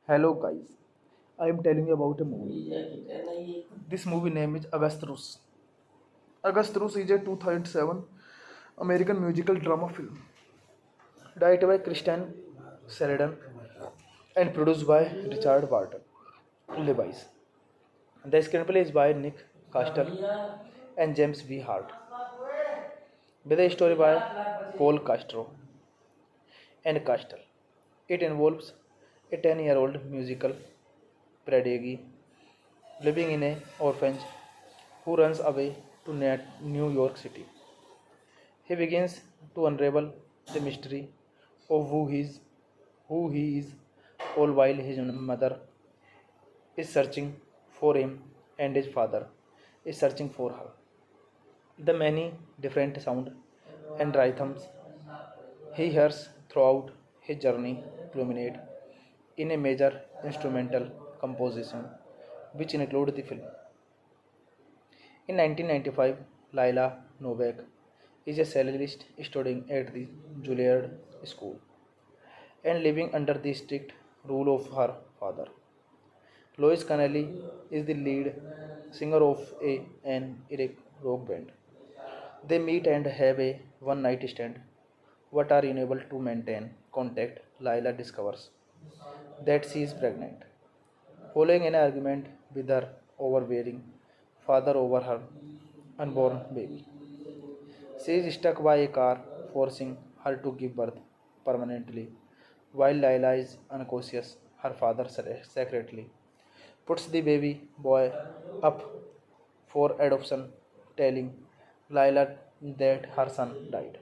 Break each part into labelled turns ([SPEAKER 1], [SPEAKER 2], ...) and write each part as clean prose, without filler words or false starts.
[SPEAKER 1] Hello guys, I am telling you about a movie. This movie name is Agastros. Agastros is a 2007 American musical drama film directed by Christian Sheridan and produced by Richard Barton Levi's. The screenplay is by Nick Castle and James V. Hart, with a story by Paul Castro and Castle. It involves a 10-year-old musical prodigy living in an orphanage who runs away to New York City. He begins to unravel the mystery of who he is, all while his mother is searching for him and his father is searching for her. The many different sound and rhythms he hears throughout his journey culminate in a major instrumental composition which include the film. In 1995, Laila Novak is a cellist studying at the Juilliard School and living under the strict rule of her father. Lois Connelly is the lead singer of an Iraq rock band. They meet and have a one night stand, but are unable to maintain contact. Laila discovers that she is pregnant. Following an argument with her overbearing father over her unborn baby, she is struck by a car, forcing her to give birth permanently. While Laila is unconscious, her father secretly puts the baby boy up for adoption, telling Laila that her son died.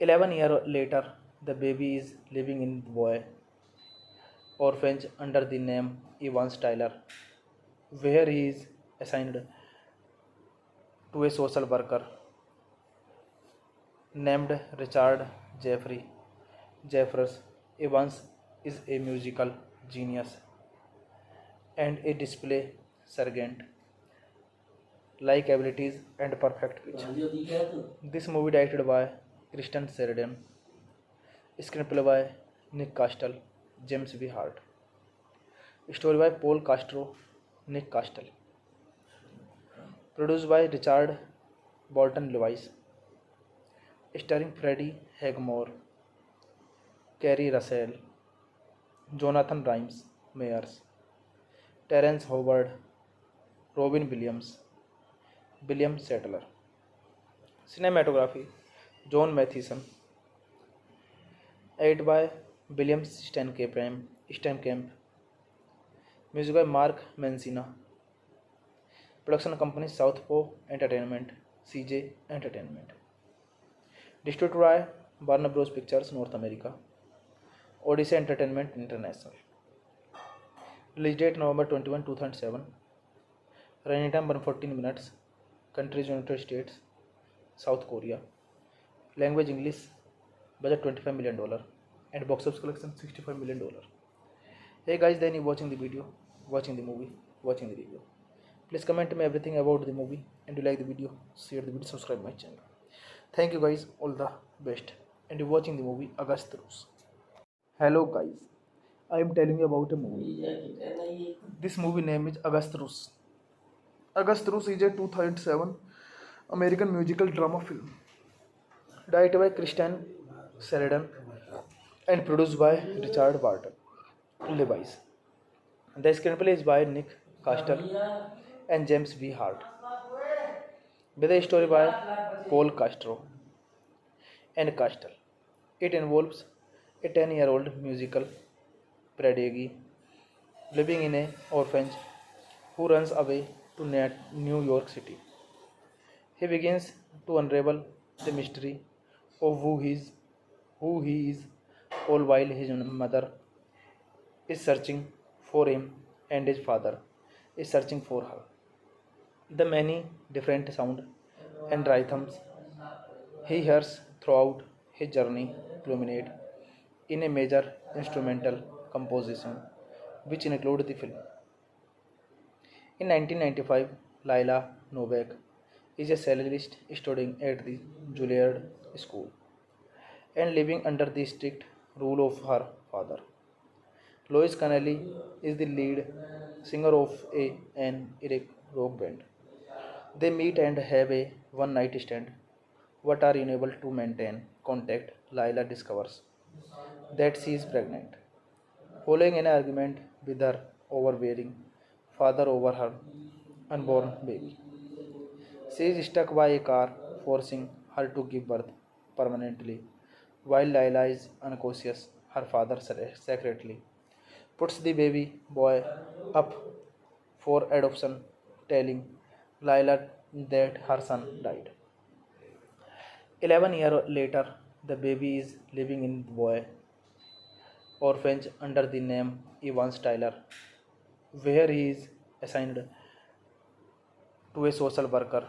[SPEAKER 1] 11 years later, the baby is living in the boy orphanage under the name Evans Tyler, where he is assigned to a social worker named Richard Jeffrey Jeffers. Evans is a musical genius and a display sergeant like abilities and perfect pitch. This movie directed by Kristen Sheridan, screenplay by Nick Castle, James B. Hart, story by Paul Castro, Nick Castle, produced by Richard Bolton Lewis, starring Freddie Highmore, Kerry Russell, Jonathan Rhimes Meyers, Terrence Howard, Robin Williams, William Settler. Cinematography John Mathieson, edited by William Steinkamp, music by Mark Mancina, production company Southpaw Entertainment, CJ Entertainment, distributed by Warner Bros. Pictures North America, Odyssey Entertainment International. Release date November 21, 2007. Running time 114 minutes. Countries United States, South Korea. Language English. Budget $25 million. And box office collection $65 million. Hey guys, then you watching the video, watching the movie, watching the review. Please comment me everything about the movie, and you like the video, share the video, subscribe my channel. Thank you guys, all the best. And you watching the movie Agast Rus. Hello guys, I am telling you about a movie. This movie name is Agast Rus. Agast Rus is a 2007 American musical drama film directed by Kristen Sheridan and produced by Richard Barton Lewis. The screenplay is by Nick Castle and James B. Hart, with a story by Paul Castro and Castle. It involves a 10-year-old musical prodigy living in an orphanage who runs away to New York City. He begins to unravel the mystery of who he is, all while his mother is searching for him and his father is searching for her. The many different sound and rhythms he hears throughout his journey culminate in a major instrumental composition which include the film. In 1995, Laila Novak is a cellist studying at the Juilliard School and living under the strict rule of her father. Lois Connelly is the lead singer of an Iraq rock band. They meet and have a one night stand, but are unable to maintain contact. Laila discovers that she is pregnant. Following an argument with her overbearing father over her unborn baby, she is struck by a car, forcing her to give birth permanently. While Laila is unconscious, her father secretly puts the baby boy up for adoption, telling Laila that her son died. 11 years later, the baby is living in the boy orphanage under the name Evans Tyler, where he is assigned to a social worker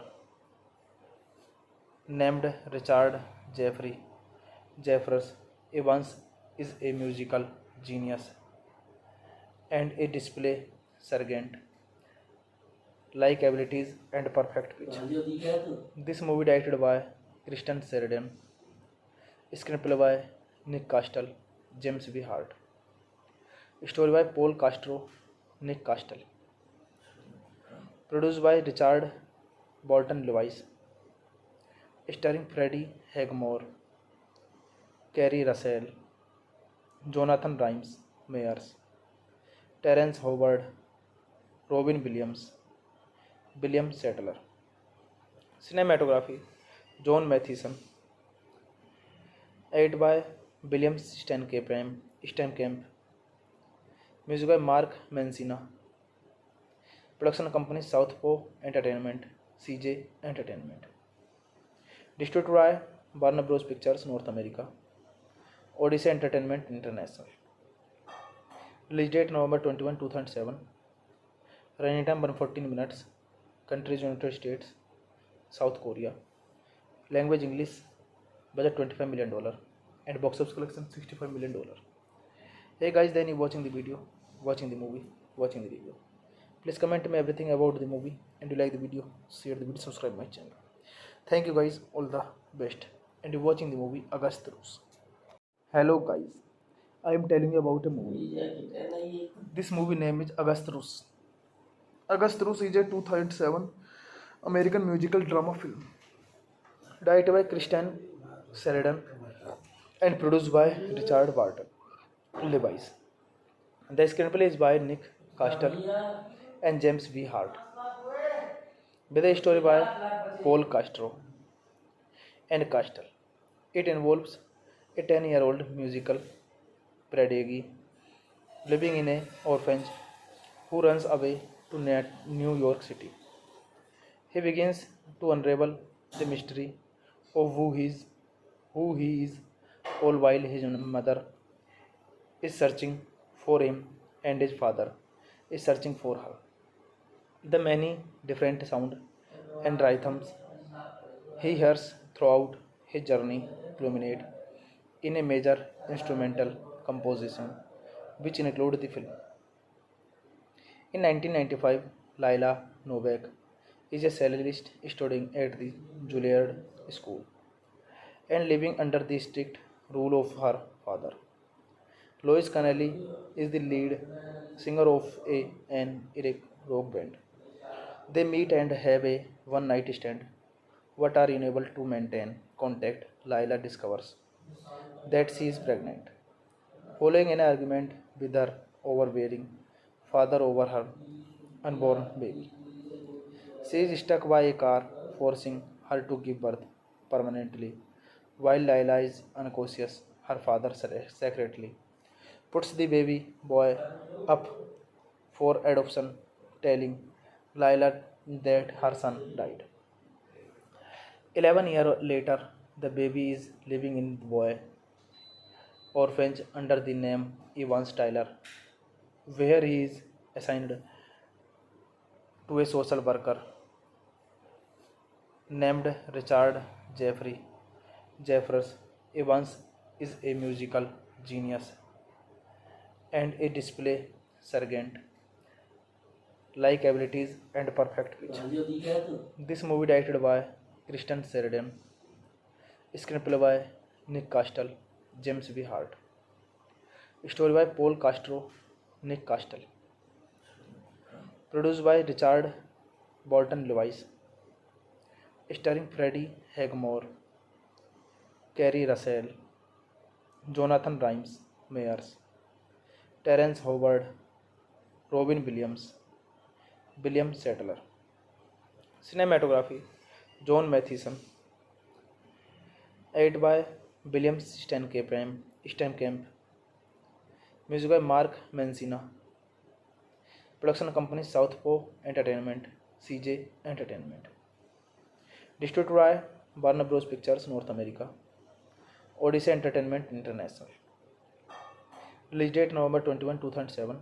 [SPEAKER 1] named Richard Jeffrey Jeffers. Evans is a musical genius and a display sergeant, like abilities and perfect pitch. This movie directed by Kristen Sheridan, screenplay by Nick Castle, James B. Hart, story by Paul Castro, Nick Castle, produced by Richard Bolton Lewis, starring Freddie Highmore, Kerry Russell, Jonathan Rhimes Meyers, Terrence Howard, Robin Williams, William Settler. Cinematography John Mathieson, edited by William Steinkamp, music by Mark Mancina, production company Southpaw Entertainment, CJ Entertainment, distributed by Warner Bros. Pictures North America, Odyssey Entertainment International. Release date November 21, 2007. Running time 114 minutes. Countries United States, South Korea. Language English. Budget $25 million. And box office collection $65 million. Hey guys, then you watching the video, watching the movie, watching the review. Please comment me everything about the movie, and you like the video, share the video, subscribe my channel. Thank you guys, all the best. And you're watching the movie Agast Rus. Hello guys, I am telling you about a movie. This movie name is Agast Rus. Agast Rus is a 2007 American musical drama film directed by Kristen Sheridan and produced by Richard Barton Lewis. The screenplay is by Nick Castle and James B. Hart, with a story by Paul Castro and Castle. It involves a 10-year-old musical prodigy living in an orphanage who runs away to New York City. He begins to unravel the mystery of who he is, all while his mother is searching for him and his father is searching for her. The many different sounds and rhythms he hears throughout his journey culminate in a major instrumental composition which include the film. In 1995, Laila Novak is a cellist studying at the Juilliard School and living under the strict rule of her father. Lois Connelly is the lead singer of an Iraq rock band. They meet and have a one-night stand, but are unable to maintain contact. Laila discovers that she is pregnant, following an argument with her overbearing father over her unborn baby. She is struck by a car, forcing her to give birth permanently. While Laila is unconscious, her father secretly puts the baby boy up for adoption, telling Laila that her son died. 11 years later, the baby is living in the boy orphanage under the name Evans Tyler, where he is assigned to a social worker named Richard Jeffrey Jeffers. Evans is a musical genius and a display sergeant, like abilities and perfect pitch. This movie directed by Kristen Sheridan, screenplay by Nick Castle, James B. Hart, story by Paul Castro, Nick Castle, produced by Richard Bolton Lewis, starring Freddie Highmore, Kerry Russell, Jonathan Rhimes Meyers, Terrence Howard, Robin Williams, William Settler. Cinematography John Mathieson, edited by William Steinkamp, music by Mark Mancina, production company Southpaw Entertainment, CJ Entertainment, distributed by Warner Bros. Pictures North America, Odyssey Entertainment International. Release date November 21, 2007.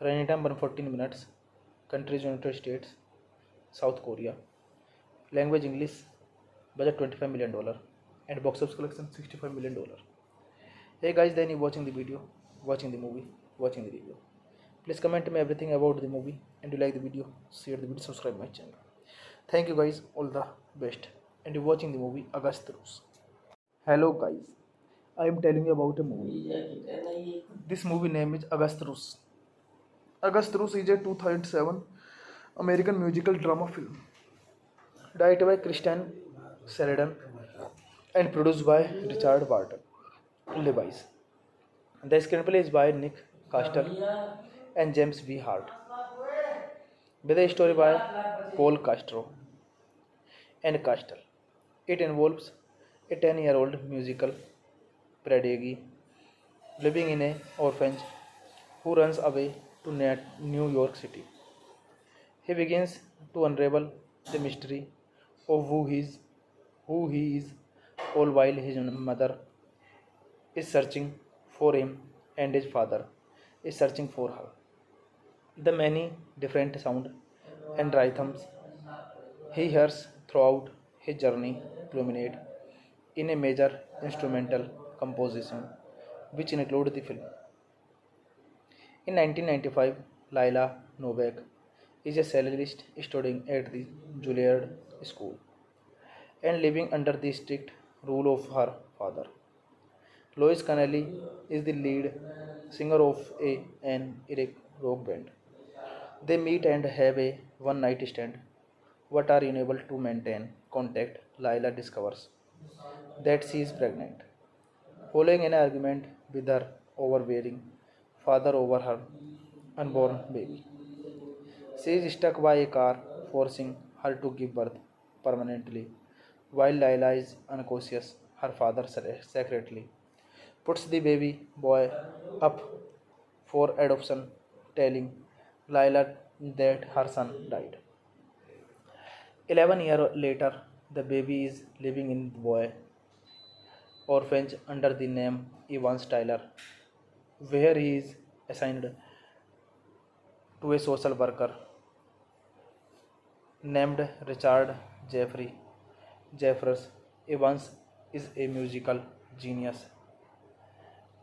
[SPEAKER 1] Running time 114 minutes. Countries United States, South Korea. Language English. Budget $25 million. And box office collection $65 million. Hey guys, then you watching the video, watching the movie, watching the review. Please comment me everything about the movie, and you like the video, share the video, subscribe my channel. Thank you guys, all the best. And you're watching the movie Agast Rus. Hello guys, I am telling you about a movie. This movie name is Agast Rus. Agast Rus is a 2007 American musical drama film directed by Christian Sheridan and produced by Richard Barton Levi's. The screenplay is by Nick Castle and James V. Hart, with a story by Paul Castro and Castle. It involves a 10-year-old musical prodigy living in an orphanage who runs away to New York City. He begins to unravel the mystery of who he is, all while his mother is searching for him and his father is searching for her. The many different sounds and rhythms he hears throughout his journey culminate in a major instrumental composition which include the film. In 1995, Laila Novak is a cellist studying at the Juilliard School and living under the strict rule of her father. Lois Connelly is the lead singer of an Eric rock band. They meet and have a one night stand, but are unable to maintain contact. Lila discovers that she is pregnant, following an argument with her overbearing father over her unborn baby. She is struck by a car, forcing her to give birth permanently. While Lila is unconscious, her father secretly puts the baby boy up for adoption, telling Lila that her son died. 11 years later, the baby is living in the boy orphanage under the name Evans Tyler, where he is assigned to a social worker named Richard Jeffrey Jeffers. Evans is a musical genius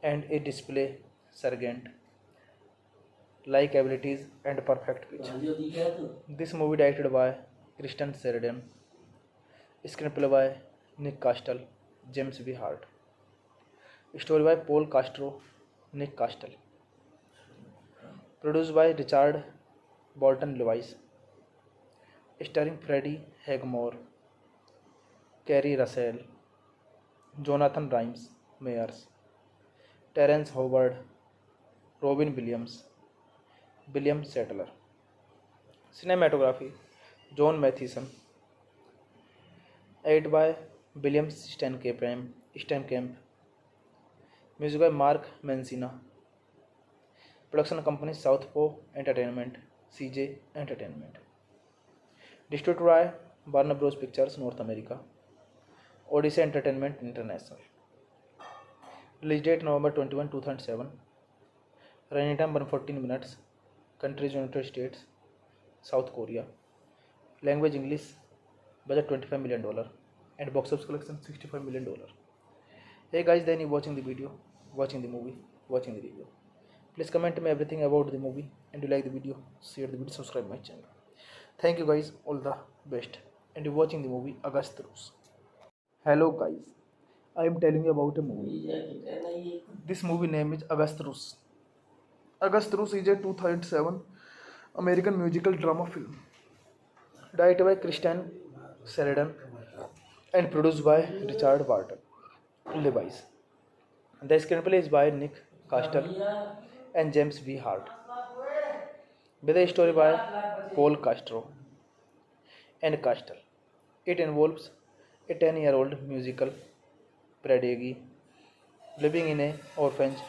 [SPEAKER 1] and a display sergeant like abilities and perfect pitch. This movie directed by Kristen Sheridan, screenplay by Nick Castle, James V. Hart, story by Paul Castro, Nick Castle, produced by Richard Bolton Lewis, starring Freddie Highmore, Kerry Russell, Jonathan Rhimes Meyers, Terrence Howard, Robin Williams, William Settler. Cinematography John Mathieson, edited by William Steinkamp, music by Mark Mancina, production company Southpaw Entertainment, CJ Entertainment, distributed by Warner Bros. Pictures North America, Odyssey Entertainment International. Release date November 21, 2007. Running time 114 minutes. Countries United States, South Korea. Language English. Budget $25 million. And box office collection $65 million. Hey guys, then you watching the video, watching the movie, watching the review. Please comment me everything about the movie, and you like the video, share the video, subscribe my channel. Thank you guys, all the best. And you're watching the movie Agast Rus. Hello guys, I am telling you about a movie. This movie name is Agast Rus. Agast Rus is a 2007 American musical drama film directed by Christian Sheridan and produced by Richard Barton Levi's. The screenplay is by Nick Castle and James V. Hart, with a story by Paul Castro and Castle. It involves a 10-year-old musical prodigy living in an orphanage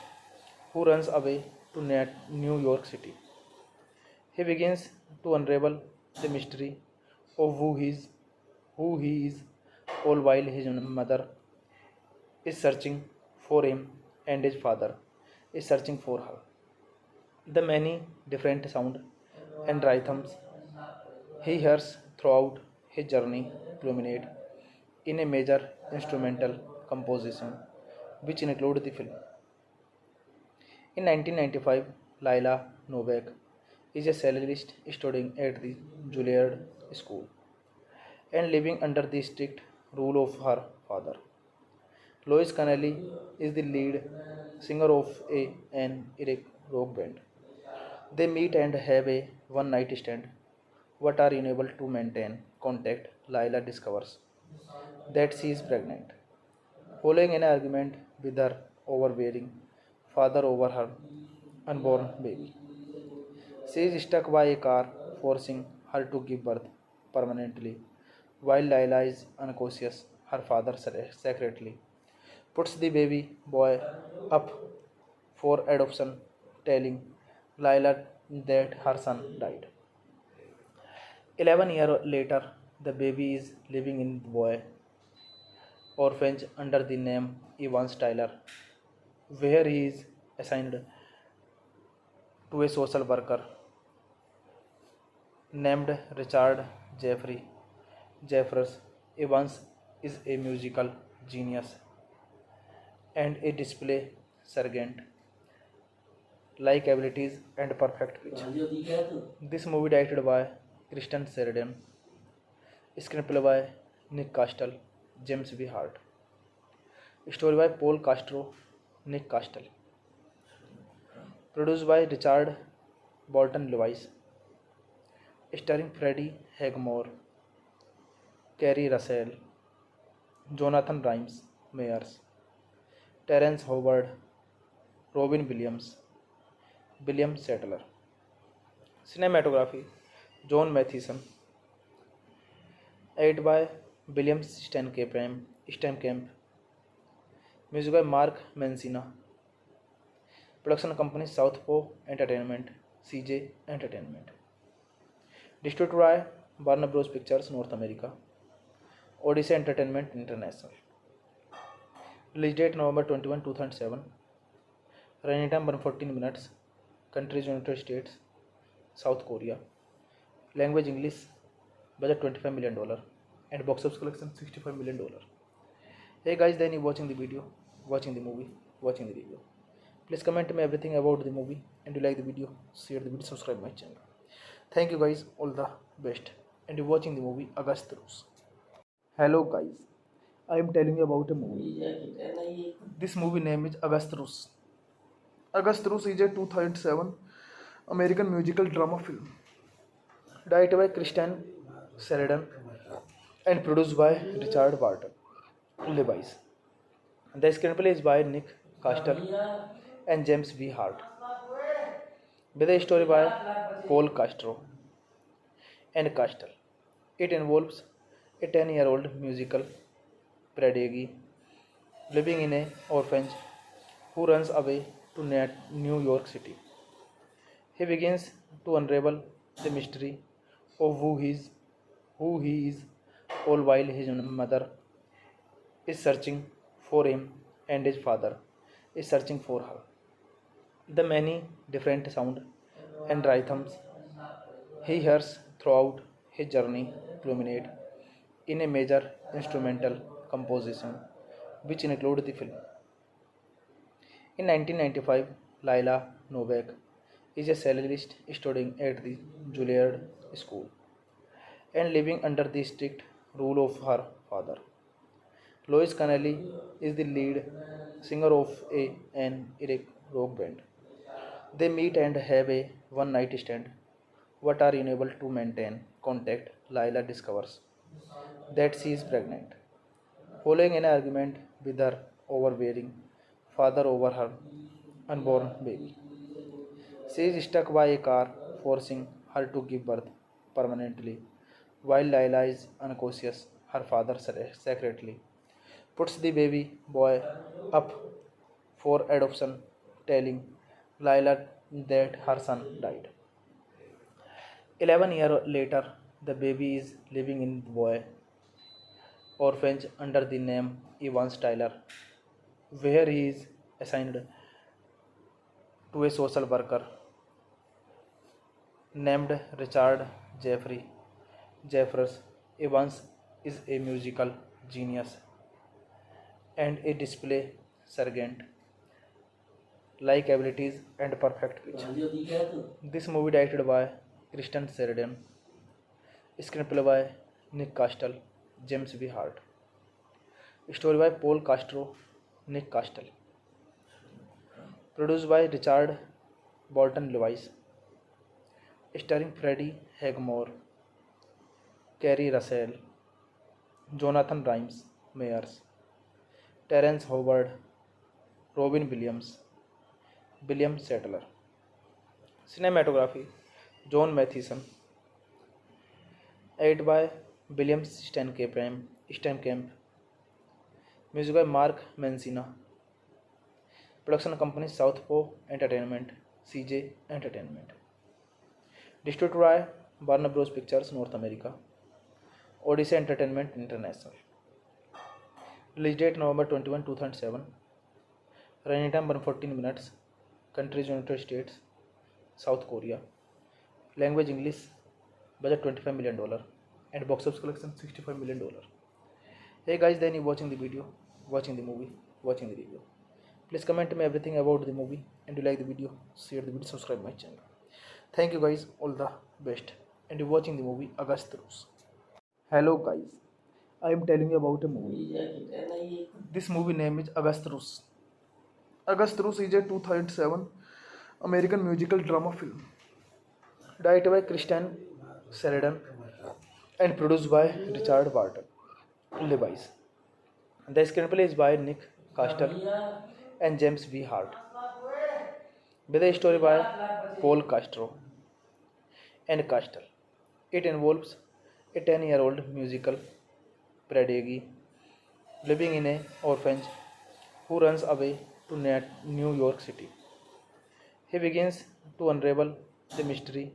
[SPEAKER 1] who runs away to New York City. He begins to unravel the mystery of who he is, all while his mother is searching for him and his father is searching for her. The many different sound and rhythms he hears throughout his journey culminate in a major instrumental composition which include the film. In 1995, Laila Novak is a cellist studying at the Juilliard School and living under the strict rule of her father. Lois Connelly is the lead singer of an Iraq rock band. They meet and have a one night stand, but are unable to maintain contact. Laila discovers that she is pregnant. Following an argument with her overbearing father over her unborn baby, she is struck by a car, forcing her to give birth permanently. While Laila is unconscious, her father secretly puts the baby boy up for adoption, telling Laila that her son died. 11 years later, the baby is living in the boy orphanage under the name Evans Tyler, where he is assigned to a social worker named Richard Jeffrey Jeffers. Evans is a musical genius and a display sergeant like abilities and perfect pitch. This movie directed by Kristen Sheridan, screenplay by Nick Castle, James V. Hart, story by Paul Castro, Nick Castle, produced by Richard Bolton Lewis, starring Freddie Highmore, Kerry Russell, Jonathan Rhimes Meyers, Terrence Howard, Robin Williams, William Settler. Cinematography John Mathieson, edited by William Steinkamp, music by Mark Mancina, production company Southpaw Entertainment, CJ Entertainment, distributed by Warner Bros. Pictures North America, Odyssey Entertainment International. Release date November 21, 2007. Running time 114 minutes. Countries United States, South Korea. Language English. Budget $25 million. And box office collection $65 million. Hey guys, then you watching the video, watching the movie, watching the review. Please comment me everything about the movie, and you like the video, share the video, subscribe my channel. Thank you guys, all the best. And you watching the movie Agast Rus. Hello guys, I am telling you about a movie. This movie name is Agast Rus. Agast Rus is a 2007 American musical drama film directed by Kristen Sheridan and produced by Richard Barton Lewis. The screenplay is by Nick Castle and James V. Hart, with a story by Paul Castro and Castle. It involves a 10-year-old musical prodigy living in an orphanage who runs away to New York City. He begins to unravel the mystery of who he is, all while his mother is searching for him and his father is searching for her. The many different sound and rhythms he hears throughout his journey culminate in a major instrumental composition which include the film. In 1995, Laila Novak is a cellist studying at the Juilliard School and living under the strict rule of her father. Lois Connelly is the lead singer of an Iraq rock band. They meet and have a one night stand, but are unable to maintain contact. Laila discovers that she is pregnant. Following an argument with her overbearing father over her unborn baby, she is struck by a car, forcing her to give birth permanently. While Laila is unconscious, her father secretly puts the baby boy up for adoption, telling Laila that her son died. 11 years later, the baby is living in the boy orphanage under the name Evans Tyler, where he is assigned to a social worker named Richard Jeffrey Jeffers Evans is a musical genius and a display sergeant, like abilities and perfect pitch. This movie directed by Kristen Sheridan, screenplay by Nick Castle, James B. Hart, story by Paul Castro, Nick Castle, produced by Richard Bolton Lewis, starring Freddie Highmore, Kerry Russell, Jonathan Rhimes Meyers, Terrence Howard, Robin Williams, William Settler. Cinematography John Mathieson, edited by William Steinkamp, music by Mark Mancina, production company Southpaw Entertainment, CJ Entertainment, distributed by Warner Bros. Pictures North America, Odyssey Entertainment International. Release date November 21, 2007. Running time 114 minutes. Countries United States, South Korea. Language English. Budget $25 million. And box office collection $65 million. Hey guys, then you watching the video, watching the movie, watching the review. Please comment me everything about the movie, and you like the video, share the video, subscribe my channel. Thank you guys, all the best. And you watching the movie Agast Rus. Hello guys, I am telling you about a movie. This movie name is Agast Rus. Agast Rus is a 2007 American musical drama film directed by Kristen Sheridan and produced by Richard Barton Lewis. The screenplay is by Nick Castle and James B. Hart, with a story by Paul Castro and Castle. It involves a 10-year-old musical prodigy living in an orphanage who runs away to New York City. He begins to unravel the mystery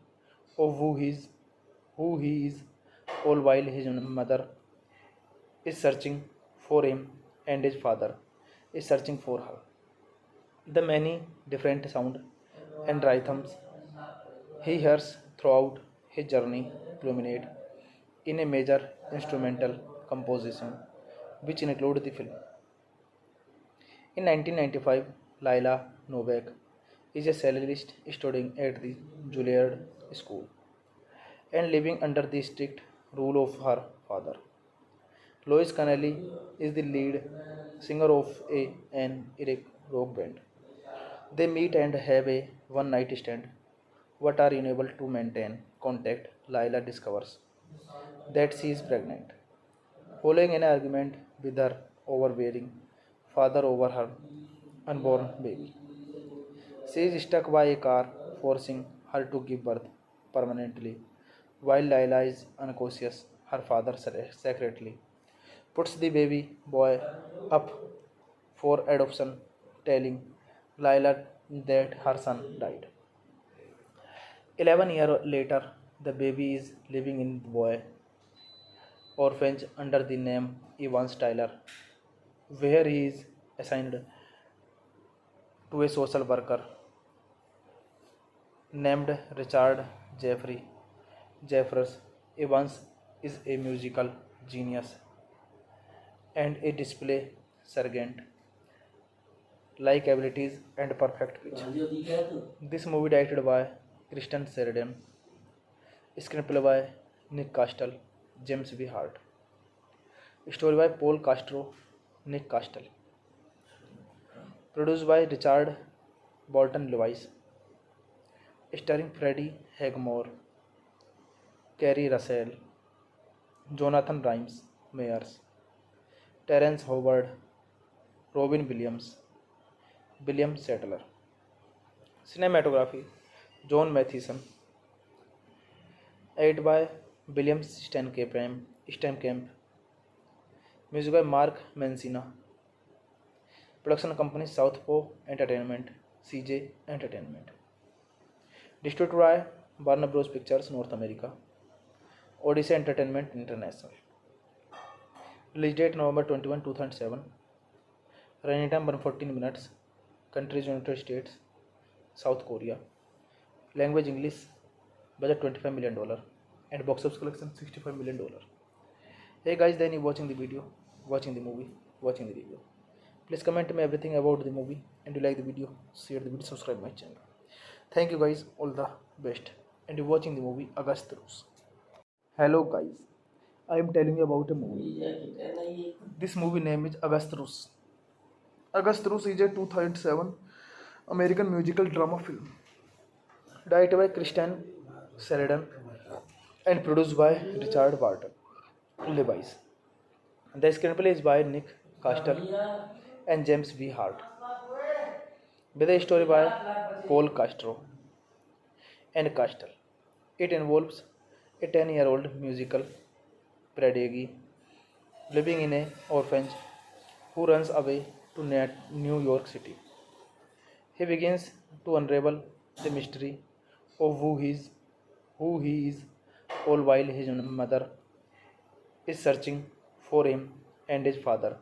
[SPEAKER 1] of who he is, all while his mother is searching for him and his father is searching for her. The many different sounds and rhythms he hears throughout his journey culminate in a major instrumental composition which include the film. In 1995, Laila Novak is a cellist studying at the Juilliard School and living under the strict rule of her father. Lois Connelly is the lead singer of an Iraq rock band. They meet and have a one-night stand, but are unable to maintain contact. Laila discovers that she is pregnant, following an argument with her overbearing father over her unborn baby. She is struck by a car, forcing her to give birth permanently. While Laila is unconscious, her father secretly puts the baby boy up for adoption, telling Laila that her son died. 11 years later, the baby is living in the boy orphanage under the name Evans Tyler, where he is assigned to a social worker named Richard Jeffrey Jeffers. Evans is a musical genius and a display sergeant, like abilities and perfect pitch. This movie directed by Kristen Sheridan, screenplay by Nick Castle, James B. Hart, story by Paul Castro, Nick Castle, produced by Richard Bolton Lewis, starring Freddie Highmore, Kerry Russell, Jonathan Rhimes Meyers, Terrence Howard, Robin Williams, William Settler. Cinematography John Mathieson, edited by William Steinkamp, music by Mark Mancina, production company Southpaw Entertainment, CJ Entertainment, distributed by Warner Bros. Pictures North America, Odyssey Entertainment International. Release date November 21, 2007. Running time 114 minutes. Countries United States, South Korea. Language English. budget $25 million, and box office collection $65 million. Hey guys, then you watching the video, watching the movie, watching the review. Please comment me everything about the movie, and you like the video, share the video, subscribe my channel. Thank you guys, all the best. And you're watching the movie Agast Rus. Hello guys, I am telling you about a movie. This movie name is Agast Rus. Agast Rus is a 2007 American musical drama film directed by Christian Sheridan and produced by Richard Barton Levi's. The screenplay is by Nick Castle and James V. Hart, with a story by Paul Castro and Castle. It involves a 10-year-old musical prodigy living in an orphanage who runs away to New York City. He begins to unravel the mystery of who he is, all while his mother is searching for him and his father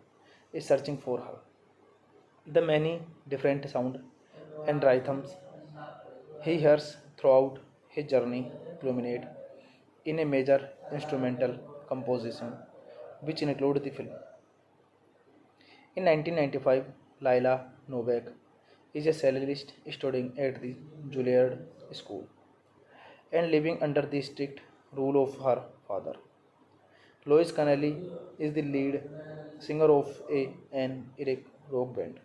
[SPEAKER 1] is searching for her. The many different sounds and rhythms he hears throughout his journey culminate in a major instrumental composition which include the film. In 1995, Laila Novak is a cellist studying at the Juilliard School and living under the strict rule of her father. Lois Connelly is the lead singer of an Iraq rock band.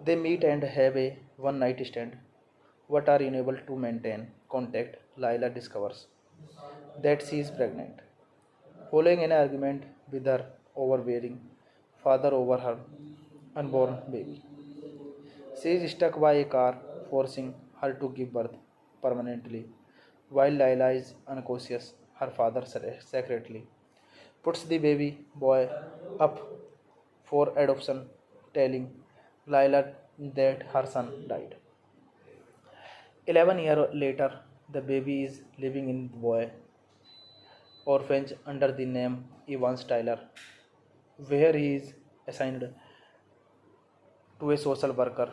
[SPEAKER 1] They meet and have a one-night stand, but are unable to maintain contact. Laila discovers that she is pregnant, following an argument with her overbearing father over her unborn baby. She is struck by a car, forcing her to give birth permanently. While Laila is unconscious, her father secretly puts the baby boy up for adoption, telling Laila that her son died. 11 years later, the baby is living in the boy orphanage under the name Evans Tyler, where he is assigned to a social worker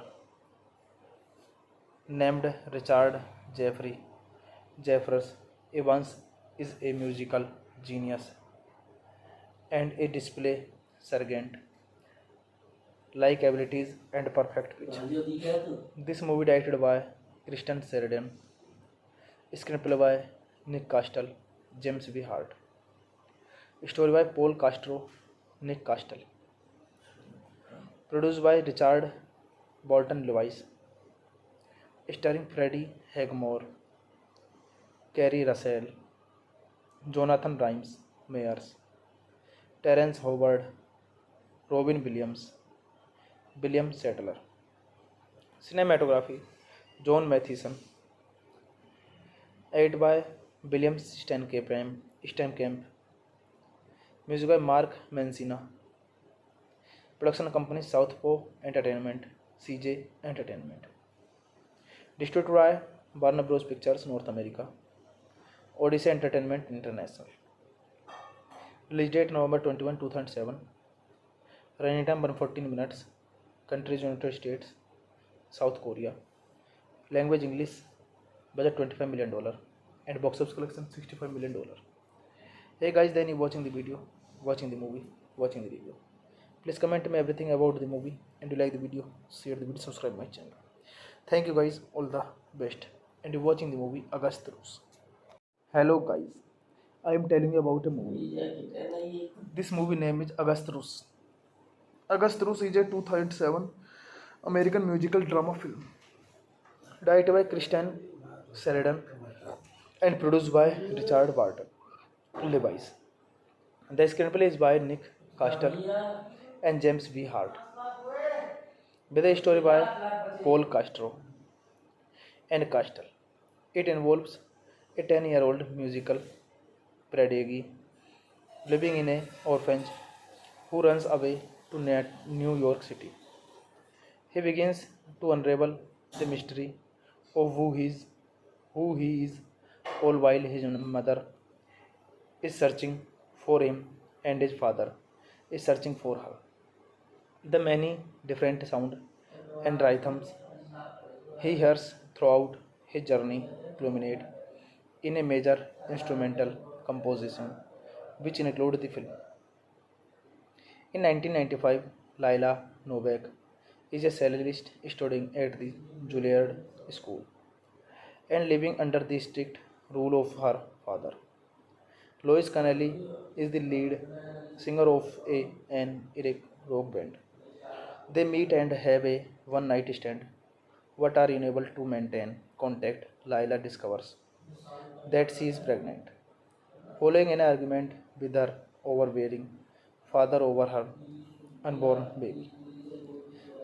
[SPEAKER 1] named Richard Jeffrey Jeffers. Evans is a musical genius and a display sergeant like abilities and perfect pitch. This movie directed by Kristen Sheridan, screenplay by Nick Castle, James V. Hart, story by Paul Castro, Nick Castle, produced by Richard Bolton Levi's, starring Freddie Highmore, Kerry Russell, Jonathan Rhimes Meyers, Terrence Howard, Robin Williams, William Sadler. Cinematography John Mathieson, edited by William Steinkamp, music by Mark Mancina, production company Southpaw Entertainment, CJ Entertainment, distributed by Warner Bros. Pictures North America, Odyssey Entertainment International. Release date November 21, 2007. Running time 114 minutes. Countries United States, South Korea. Language English. Budget $25 million, and box office collection $65 million. Hey guys, then you watching the video, watching the movie, watching the review. Please comment me everything about the movie, and you like the video, share the video, subscribe my channel. Thank you guys, all the best. And you're watching the movie Agast Rus. Hello guys, I am telling you about a movie. This movie name is Agast Rus. Agast Rus is a 2007 American musical drama film directed by Christian Sheridan and produced by Richard Barton Levi's. The screenplay is by Nick Castle and James V. Hart, with a story by Paul Castro and Castle. It involves a 10-year-old musical prodigy living in an orphanage who runs away to New York City. He begins to unravel the mystery of who he is, all while his mother is searching for him and his father is searching for her. The many different sounds and rhythms he hears throughout his journey culminate in a major instrumental composition which include the film. In 1995, Laila Novak is a cellist studying at the Juilliard School and living under the strict rule of her father. Lois Connelly is the lead singer of an Iraq rock band. They meet and have a one night stand, but are unable to maintain contact. Laila discovers that she is pregnant. Following an argument with her overbearing father over her unborn baby,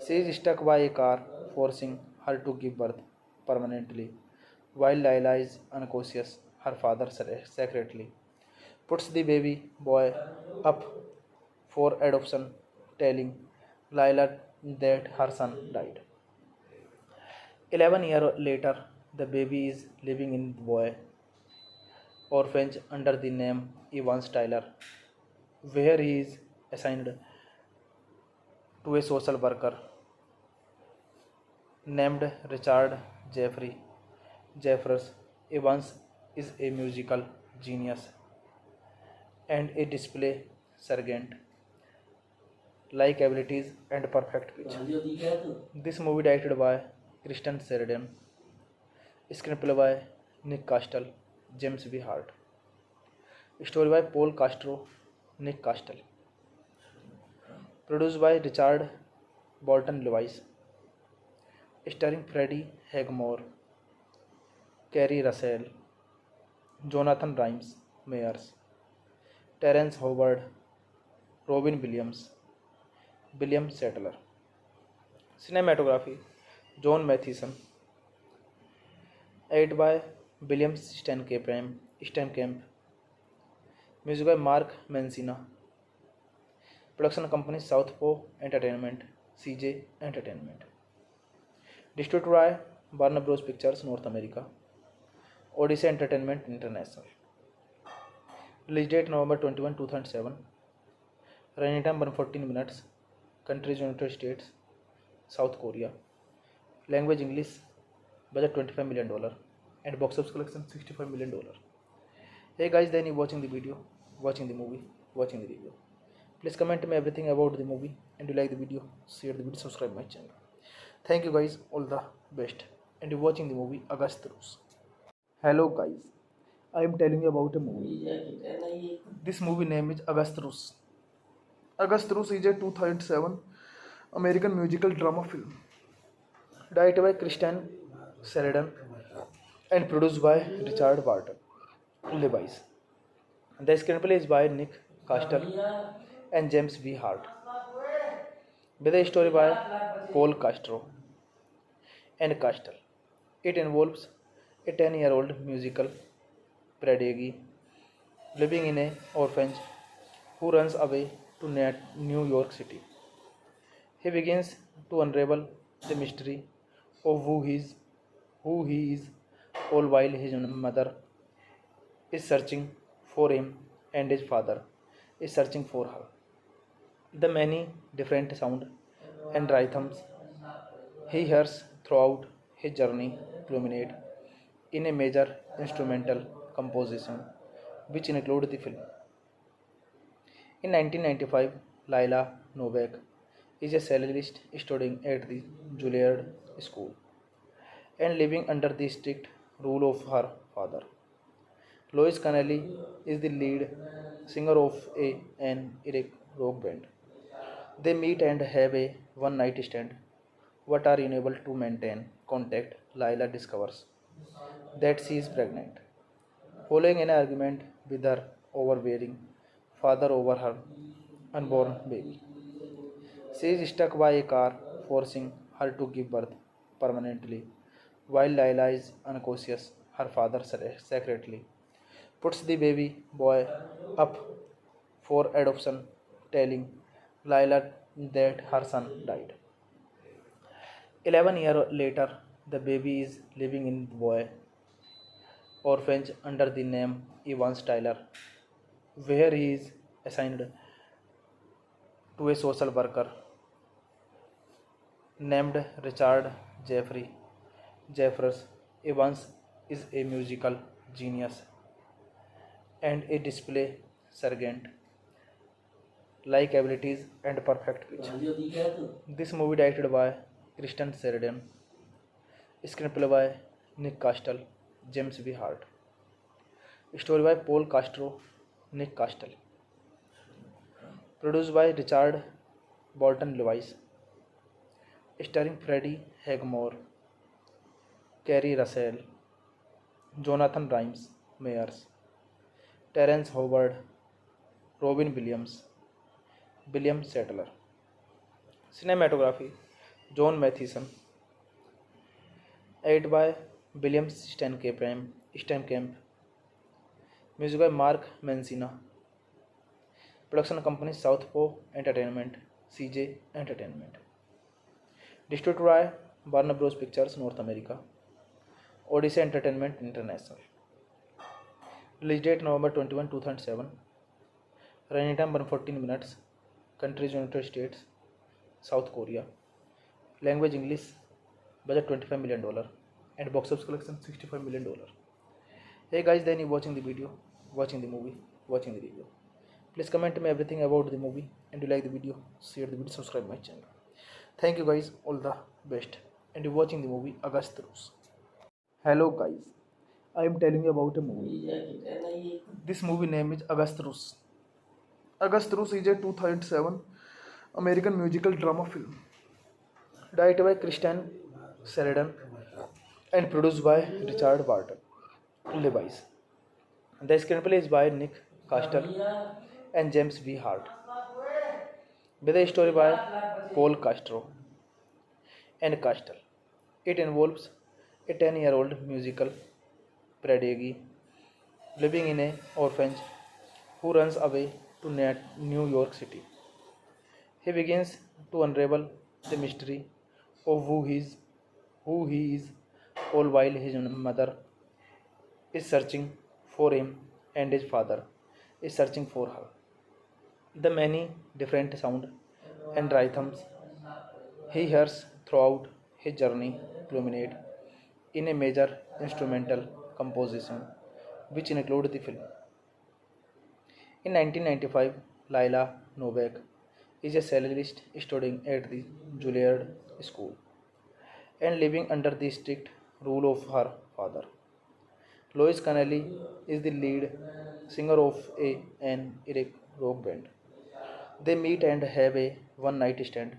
[SPEAKER 1] she is struck by a car, forcing her to give birth permanently. While Laila is unconscious, her father secretly puts the baby boy up for adoption, telling Laila that her son died. 11 years later, the baby is living in the boy orphanage under the name Evans Tyler, where he is assigned to a social worker named Richard Jeffrey Jeffers. Evans is a musical genius and a display sergeant, like abilities and perfect pitch. This movie directed by Kristen Sheridan, screenplay by Nick Castle, James B. Hart, story by Paul Castro, Nick Castle, produced by Richard Bolton Lewis, starring Freddie Highmore, Kerry Russell, Jonathan Rhimes Meyers, Terrence Howard, Robin Williams, William Sadler. Cinematography John Mathieson, edited by William Steinkamp, music by Mark Mancina, production company Southpaw Entertainment, CJ Entertainment, distributed by Warner Bros. Pictures North America, Odyssey Entertainment International. Release date November 21, 2007. Running time 114 minutes. Countries United States, South Korea. Language English. Budget $25 million and box office collection $65 million. Hey guys, then you watching the video, watching the movie, watching the review. Please comment me everything about the movie, and you like the video, share the video, subscribe my channel. Thank you guys, all the best. And you watching the movie August Rules. Hello guys, I am telling you about a movie. This movie name is August Rules. August Rules is a 2007 American musical drama film directed by Kristen Sheridan and produced by Richard Barton Lewis. The screenplay is by Nick Castle and James B. Hart, with a story by Paul Castro and Castle. It involves a 10-year-old musical prodigy living in an orphanage who runs away to New York City. He begins to unravel the mystery of who he is, all while his mother is searching for him and his father is searching for her. The many different sounds and rhythms he hears throughout his journey culminate in a major instrumental composition which include the film. In 1995, Laila Novak is a cellist studying at the Juilliard School and living under the strict rule of her father. Lois Connelly is the lead singer of an Iraq rock band. They meet and have a one night stand, but are unable to maintain contact. Laila discovers that she is pregnant. Following an argument with her overbearing father over her unborn baby, she is struck by a car, forcing her to give birth permanently. While Laila is unconscious, her father secretly puts the baby boy up for adoption, telling Laila that her son died. 11 years later, the baby is living in the boy orphanage under the name Evans Tyler, where he is assigned to a social worker named Richard Jeffrey Jeffers. Evans is a musical genius and a display sergeant like abilities and perfect pitch. This movie directed by Kristen Sheridan, screenplay by Nick Castle, James B. Hart, story by Paul Castro, Nick Castle, produced by Richard Bolton Lewis, starring Freddie Highmore, Kerry Russell, Jonathan Rhimes Meyers, Terrence Howard, Robin Williams, William Sadler. Cinematography John Mathieson, edited by William Steinkamp, music by Mark Mancina, production company Southpaw Entertainment, CJ Entertainment, distributed by Warner Bros. Pictures North America, Odyssey Entertainment International. Release date November 21, 2007. Running time 114 minutes. Countries United States, South Korea. Language English. Budget $25 million. And box office collection $65 million. Hey guys, then you watching the video, watching the movie, watching the review. Please comment me everything about the movie, and you like the video, share the video, subscribe my channel. Thank you guys, all the best. And you watching the movie Agast Rus. Hello guys, I am telling you about a movie. This movie name is Agast Rus. Agast Rus is a 2007 American musical drama film directed by Kristen Sheridan and produced by Richard Bolton Lewis. The screenplay is by Nick Castle and James B. Hart, with a story by Paul Castro and Castle. It involves a 10-year-old musical prodigy living in an orphanage who runs away to New York City. He begins to unravel the mystery of who he is, all while his mother is searching for him and his father is searching for her. The many different sounds and rhythms he hears throughout his journey culminate in a major instrumental composition which include the film. In 1995, Lila Novak is a cellist studying at the Juilliard School and living under the strict rule of her father. Lois Connelly is the lead singer of an Iraq rock band. They meet and have a one-night stand,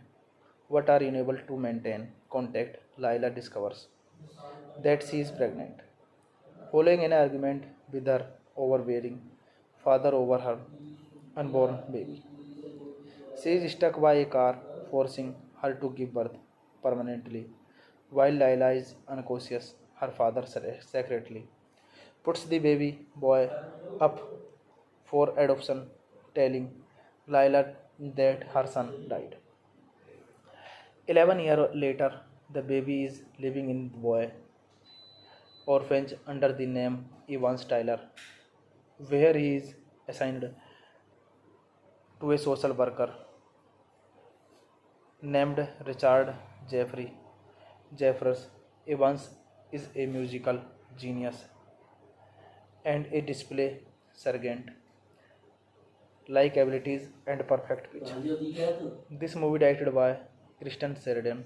[SPEAKER 1] but are unable to maintain contact. Lila discovers that she is pregnant, following an argument with her overbearing father over her unborn baby. She is struck by a car, forcing her to give birth permanently. While Lila is unconscious, her father secretly puts the baby boy up for adoption, telling Lila that her son died. 11 years later, the baby is living in the boy orphanage under the name Evans Tyler, where he is assigned to a social worker named Richard Jeffrey Jeffers. Evans is a musical genius and a display sergeant like abilities and perfect pitch. This movie directed by Kristen Sheridan,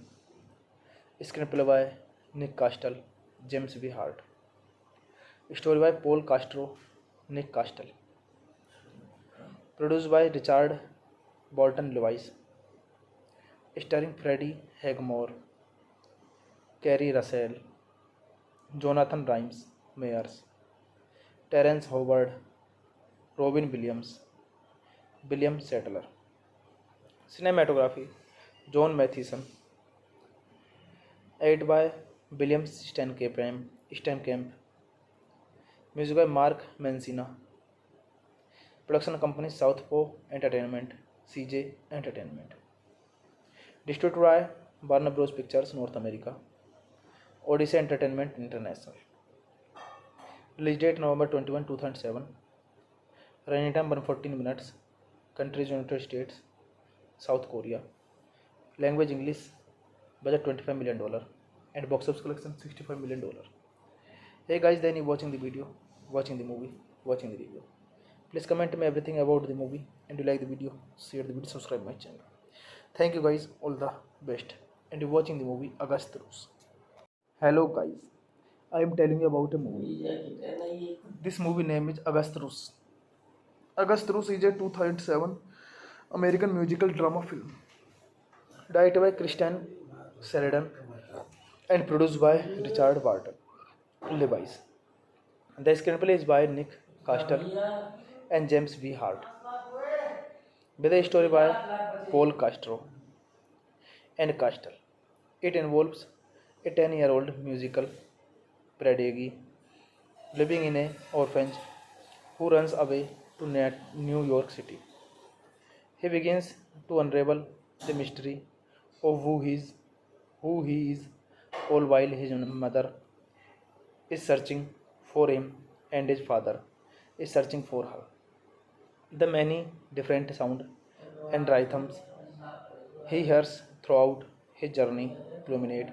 [SPEAKER 1] screenplay by Nick Castle, James B. Hart, story by Paul Castro, Nick Castle, produced by Richard Bolton Lewis, starring Freddie Highmore, Kerry Russell, Jonathan Rhimes Meyers, Terrence Howard, Robin Williams, William Sadler. Cinematography John Mathieson, edited by William Steinkamp, music by Mark Mancina, production company Southpaw Entertainment, CJ Entertainment, distributed by Warner Bros. Pictures North America, Odyssey Entertainment International. Release date November 21, 2007. Running time 114 minutes. Countries United States, South Korea. Language English. Budget $25 million. And box office collection $65 million. Hey guys, then you watching the video, watching the movie, watching the review. Please comment me everything about the movie, and you like the video, share the video, subscribe my channel. Thank you guys, all the best. And you're watching the movie Agast Rus. Hello guys, I am telling you about a movie. This movie name is Agast Rus. Agast Rus is a 2007 American musical drama film directed by Christian Sheridan and produced by Richard Barton Levi's. The screenplay is by Nick Castle and James V. Hart, with a story by Paul Castro and Castle. It involves a 10-year-old musical prodigy living in an orphanage who runs away to New York City. He begins to unravel the mystery of who he is, all while his mother is searching for him and his father is searching for her. The many different sounds and rhythms he hears throughout his journey culminate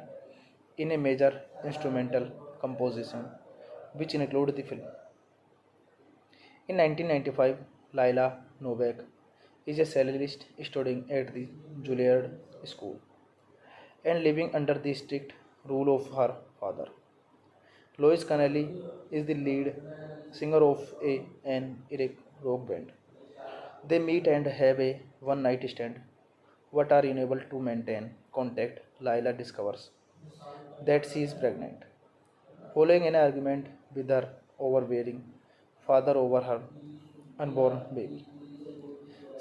[SPEAKER 1] in a major instrumental composition which include the film. In 1995, Laila Novak is a cellist studying at the Juilliard School and living under the strict rule of her father. Lois Connelly is the lead singer of an Iraq rock band. They meet and have a one-night stand, but are unable to maintain contact. Laila discovers that she is pregnant, following an argument with her overbearing father over her unborn baby.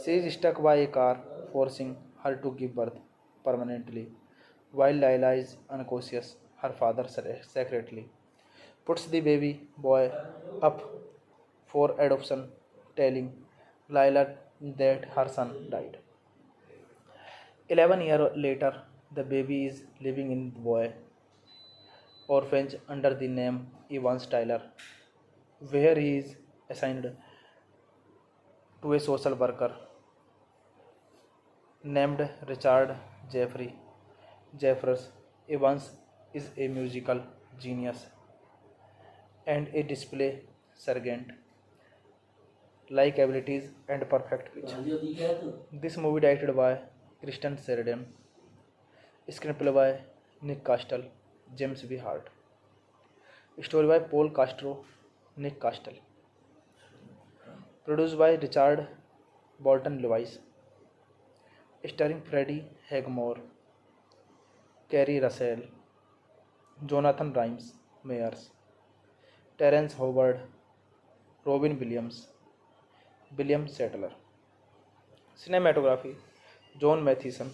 [SPEAKER 1] She is struck by a car, forcing her to give birth permanently. While Laila is unconscious, her father secretly puts the baby boy up for adoption, telling Laila that her son died. 11 years later, the baby is living in the boy orphanage under the name Evans Tyler, where he is assigned to a social worker named Richard Jeffrey Jeffers. Evans is a musical genius and a display sergeant like abilities and perfect pitch. This movie directed by Kristen Sheridan, screenplay by Nick Castle, James V. Hart, story by Paul Castro, Nick Castle, produced by Richard Bolton Levi's, starring Freddie Highmore, Kerry Russell, Jonathan Rhimes Meyers, Terrence Howard, Robin Williams, William Settler. Cinematography John Mathieson,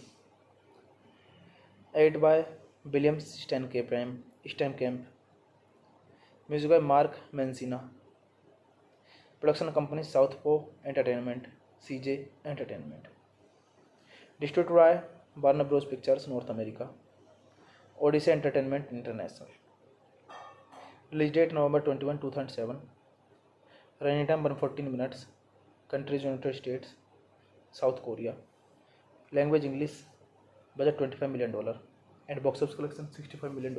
[SPEAKER 1] edited by William Steinkamp, music by Mark Mancina, production company Southpaw Entertainment, CJ Entertainment, distributed by Warner Bros. Pictures North America, Odyssey Entertainment International. Release date November 21, 2007. Running time 114 minutes. Countries United States, South Korea. Language English. Budget $25 million. And box office collection $65 million.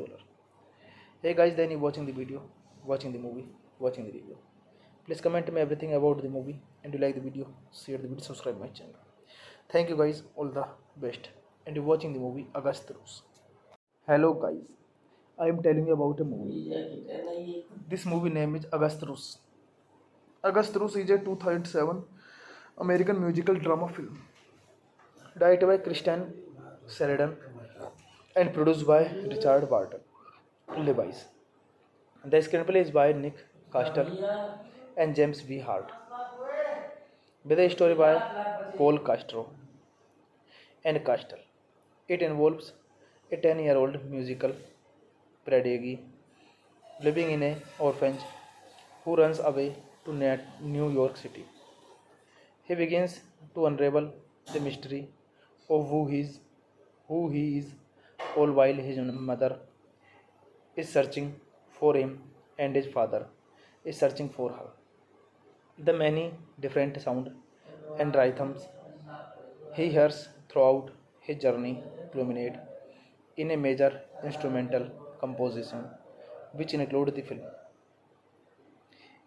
[SPEAKER 1] Hey guys, then you watching the video, watching the movie, watching the review. Please comment me everything about the movie, and you like the video, share the video, subscribe my channel. Thank you guys, all the best. And you're watching the movie Agast Rus. Hello guys, I am telling you about a movie. This movie name is Agast Rus. Agast Rus is a 2007 American musical drama film directed by Christian Sheridan and produced by Richard Barton Levi's. The screenplay is by Nick Castle and James V. Hart, with a story by Paul Castro and Castle. It involves a 10-year-old musical prodigy living in an orphanage who runs away to New York City. He begins to unravel the mystery of who he is, all while his mother is searching for him and his father is searching for her. The many different sounds and rhythms he hears throughout his journey culminate in a major instrumental composition which include the film.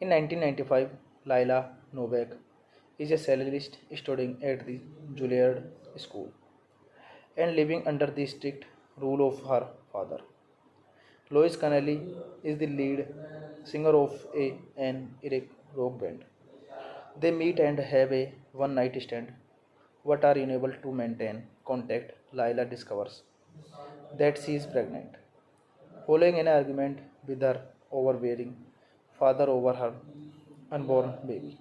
[SPEAKER 1] In 1995, Laila Novak is a scientist studying at the Juilliard School and living under the strict rule of her father. Lois Connelly is the lead singer of an Iraq rock band. They meet and have a one night stand, but are unable to maintain contact. Laila discovers that she is pregnant. Following an argument with her overbearing father over her unborn baby,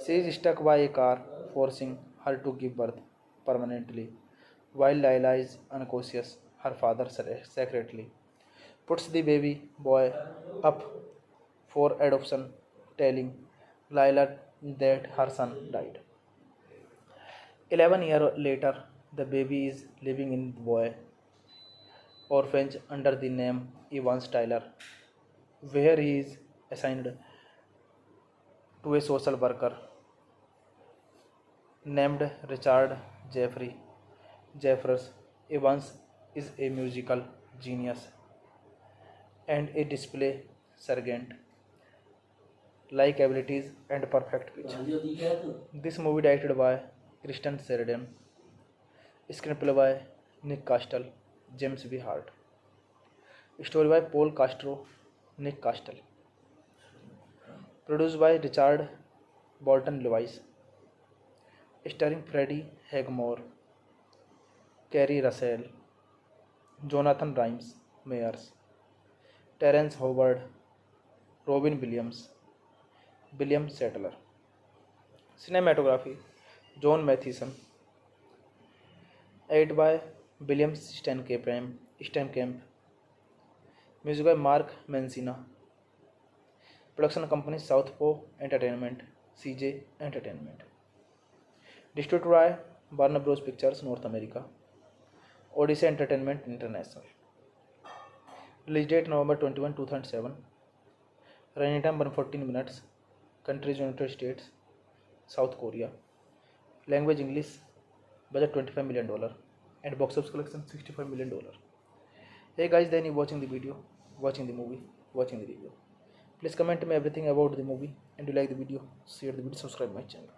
[SPEAKER 1] she is struck by a car, forcing her to give birth permanently. While Laila is unconscious, her father secretly puts the baby boy up for adoption, telling Laila that her son died. 11 years later, the baby is living in the boy orphanage under the name Evans Tyler, where he is assigned to a social worker named Richard Jeffrey Jeffers. Evans is a musical genius and a display sergeant, like abilities and perfect pitch. This movie directed by Kristen Sheridan, screenplay by Nick Castle, James B. Hart, story by Paul Castro, Nick Castle, produced by Richard Bolton Lewis, starring Freddie Highmore, Kerry Russell, Jonathan Rhimes Meyers, Terrence Howard, Robin Williams, William Settler. Cinematography John Mathieson, edited by William Steinkamp, music by Mark Mancina, production company Southpaw Entertainment, CJ Entertainment, distributed by Warner Bros. Pictures North America, Odyssey Entertainment International. Release date November 21, 2007. Running time 114 minutes. Countries United States, South Korea. Language English. Budget $25 million and box office collection $65 million. Hey guys, then you watching the video, watching the movie, watching the review. Please comment me everything about the movie, and you like the video, share the video, subscribe my channel.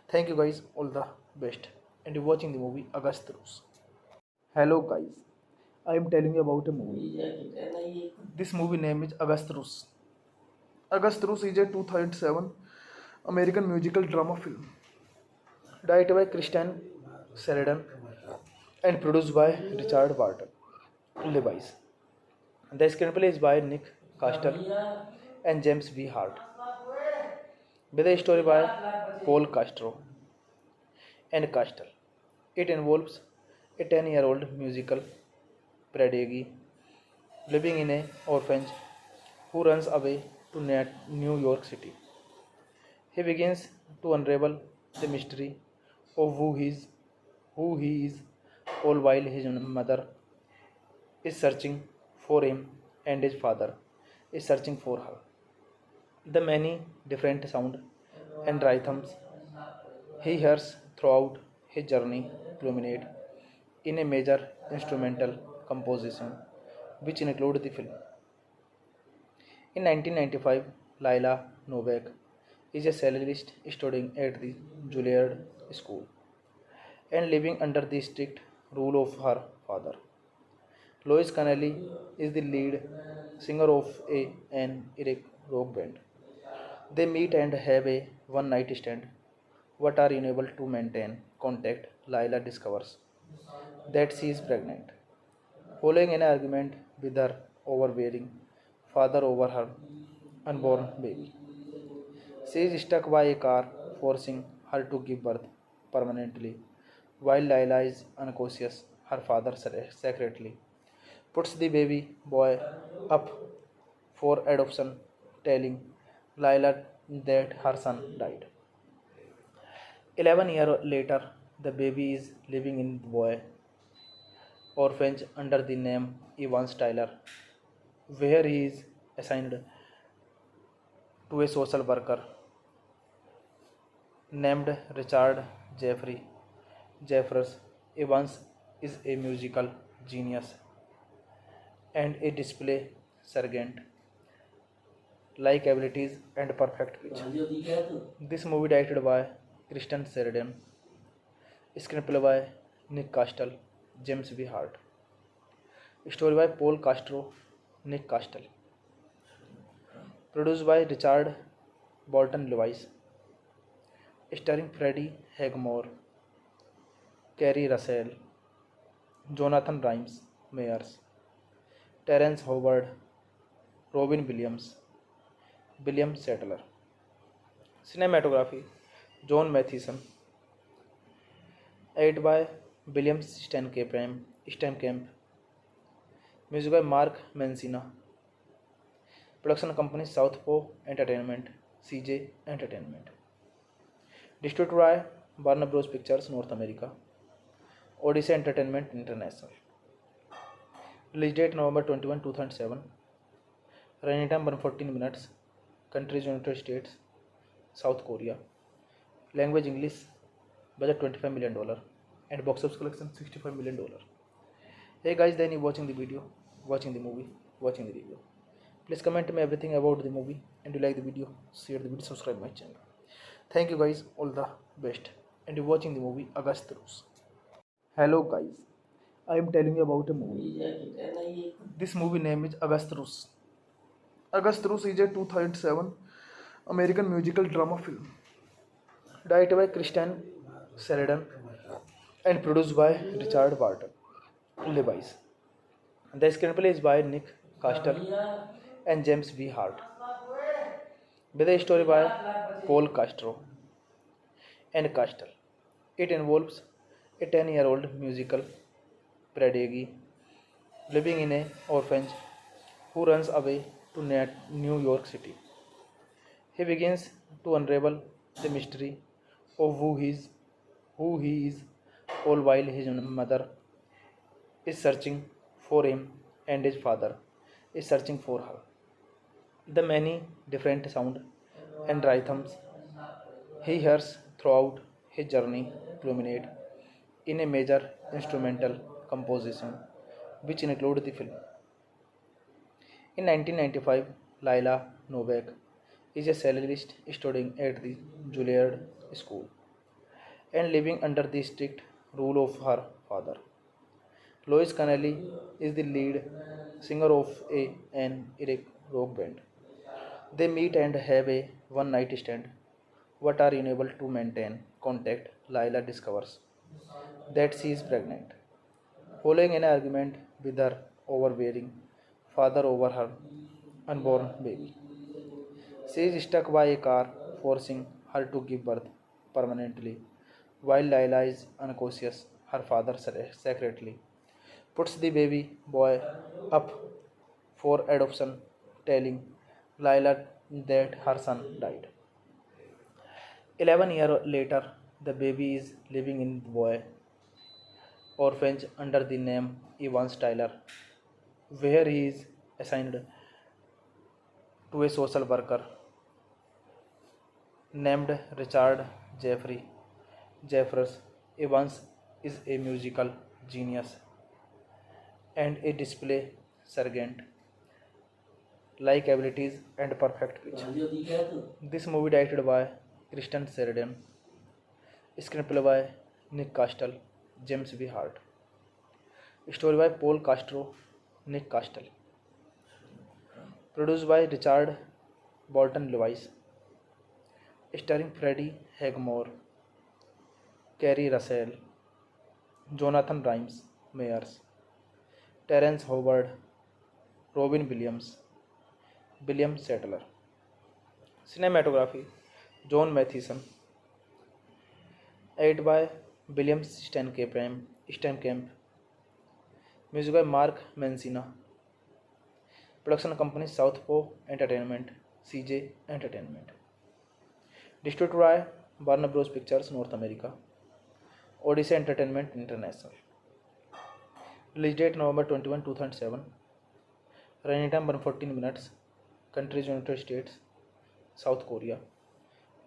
[SPEAKER 1] Thank you guys, all the best. And you're watching the movie August Rose. Hello guys, I am telling you about a movie. This movie name is August Rose. August Rose is a 2007 American musical drama film directed by Kristen Sheridan and produced by Richard Barton Lewis. The screenplay is by Nick Castle and James B. Hart, with a story by Paul Castro and Castle. It involves a 10-year-old musical prodigy living in an orphanage who runs away to New York City. He begins to unravel the mystery of who he is, all while his mother is searching for him and his father is searching for her. The many different sounds and rhythms he hears throughout his journey culminate in a major instrumental composition which include the film. In 1995, Laila Novak is a cellist studying at the Juilliard School and living under the strict rule of her father. Lois Connelly is the lead singer of an Iraq rock band. They meet and have a one night stand, but are unable to maintain contact. Laila discovers that she is pregnant. Following an argument with her overbearing father over her unborn baby, she is struck by a car, forcing her to give birth permanently. While Laila is unconscious, her father secretly puts the baby boy up for adoption, telling Laila that her son died. 11 years later, the baby is living in the boy orphanage under the name Evans Tyler, where he is assigned to a social worker named Richard Jeffrey Jeffers. Evans is a musical genius and a display sergeant, likabilities and perfect pitch. This movie directed by Kristen Sheridan, screenplay by Nick Castle, James V. Hart, story by Paul Castro, Nick Castle, produced by Richard Bolton Lewis, starring Freddie Highmore, Kerry Russell, Jonathan Rhimes Meyers, Terrence Howard, Robin Williams, William Settler. Cinematography John Mathieson, edited by William Steinkamp, music by Mark Mancina, production company Southpaw Entertainment, CJ Entertainment, distributed by Warner Bros. Pictures North America, Odyssey Entertainment International. Release date November 21, 2007. Running time 114 minutes. Countries United States, South Korea. Language English. Budget $25 million. And box office collection $65 million. Hey guys, then you watching the video, watching the movie, watching the review. Please comment me everything about the movie, and you like the video, share the video, subscribe my channel. Thank you guys, all the best. And you watching the movie Agast Rus. Hello guys, I am telling you about a movie. This movie name is Agast Rus. Agast Rus is a 2007 American musical drama film directed by Kristen Sheridan and produced by Richard Bolton Lewis. The screenplay is by Nick Castle and James V. Hart, with a story by Paul Castro and Castle. It involves a 10-year-old musical prodigy living in an orphanage who runs away to New York City. He begins to unravel the mystery of who he is, all while his mother is searching for him and his father is searching for her. The many different sounds and rhythms he hears throughout his journey culminate in a major instrumental composition which includes the film. In 1995, Lila Novak is a cellist studying at the Juilliard School and living under the strict rule of her father. Lois Connelly is the lead singer of an Iraq rock band. They meet and have a one-night stand, but are unable to maintain contact. Lila discovers that she is pregnant, following an argument with her overbearing father over her unborn baby. She is struck by a car, forcing her to give birth permanently. While Lila is unconscious, her father secretly puts the baby boy up for adoption, telling Lila that her son died. 11 years later, the baby is living in the boy orphanage under the name Evans Tyler, where he is assigned to a social worker named Richard Jeffers. Evans is a musical genius and a display sergeant, like abilities and perfect pitch. This movie directed by Kristen Sheridan, screenplay by Nick Castle, James V. Hart, story by Paul Castro, Nick Castle, produced by Richard Bolton Lewis, starring Freddie Highmore, Kerry Russell, Jonathan Rhimes Meyers, Terrence Howard, Robin Williams, William Settler. Cinematography John Mathieson, edited by William Steinkamp, music by Mark Mancina, production company Southpaw Entertainment, CJ Entertainment, distributed by Warner Bros. Pictures North America, Odyssey Entertainment International. Release date November 21, 2007. Running time 114 minutes. Countries United States, South Korea.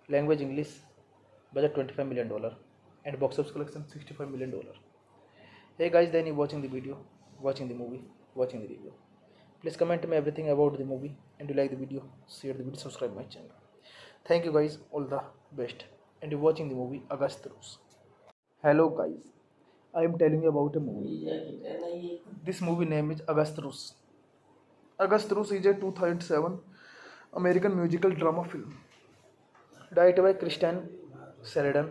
[SPEAKER 1] Language English. Budget $25 million. And box office collection $65 million. Hey guys, then you watching the video, watching the movie, watching the review. Please comment me everything about the movie, and you like the video, share the video, subscribe my channel. Thank you guys, all the best. And you're watching the movie Agast Rus. Hello guys, I am telling you about a movie. This movie name is Agast Rus. Agast Rus is a 2007 American musical drama film directed by Christian Sheridan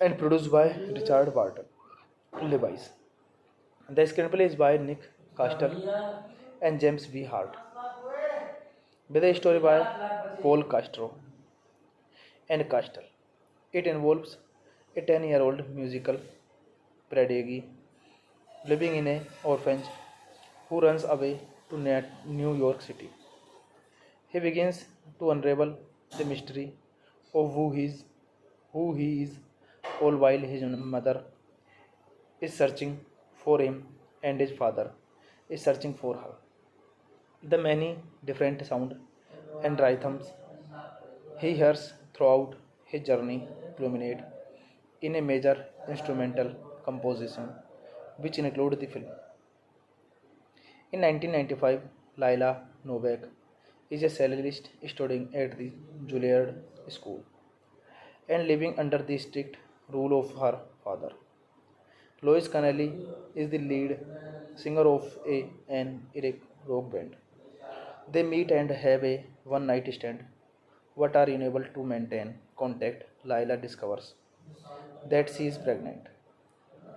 [SPEAKER 1] and produced by Richard Barton Levi's. The screenplay is by Nick Castle and James V. Hart, with a story by Paul Castro and Castle. It involves a 10-year-old musical prodigy living in an orphanage who runs away to New York City. He begins to unravel the mystery of who he is, all while his mother is searching for him and his father is searching for her. The many different sounds and rhythms he hears throughout his journey culminate in a major instrumental composition which include the film. In 1995, Laila Novak is a cellist studying at the Juilliard School and living under the strict rule of her father. Lois Connelly is the lead singer of an Iraq rock band. They meet and have a one night stand, but are unable to maintain contact. Laila discovers that she is pregnant,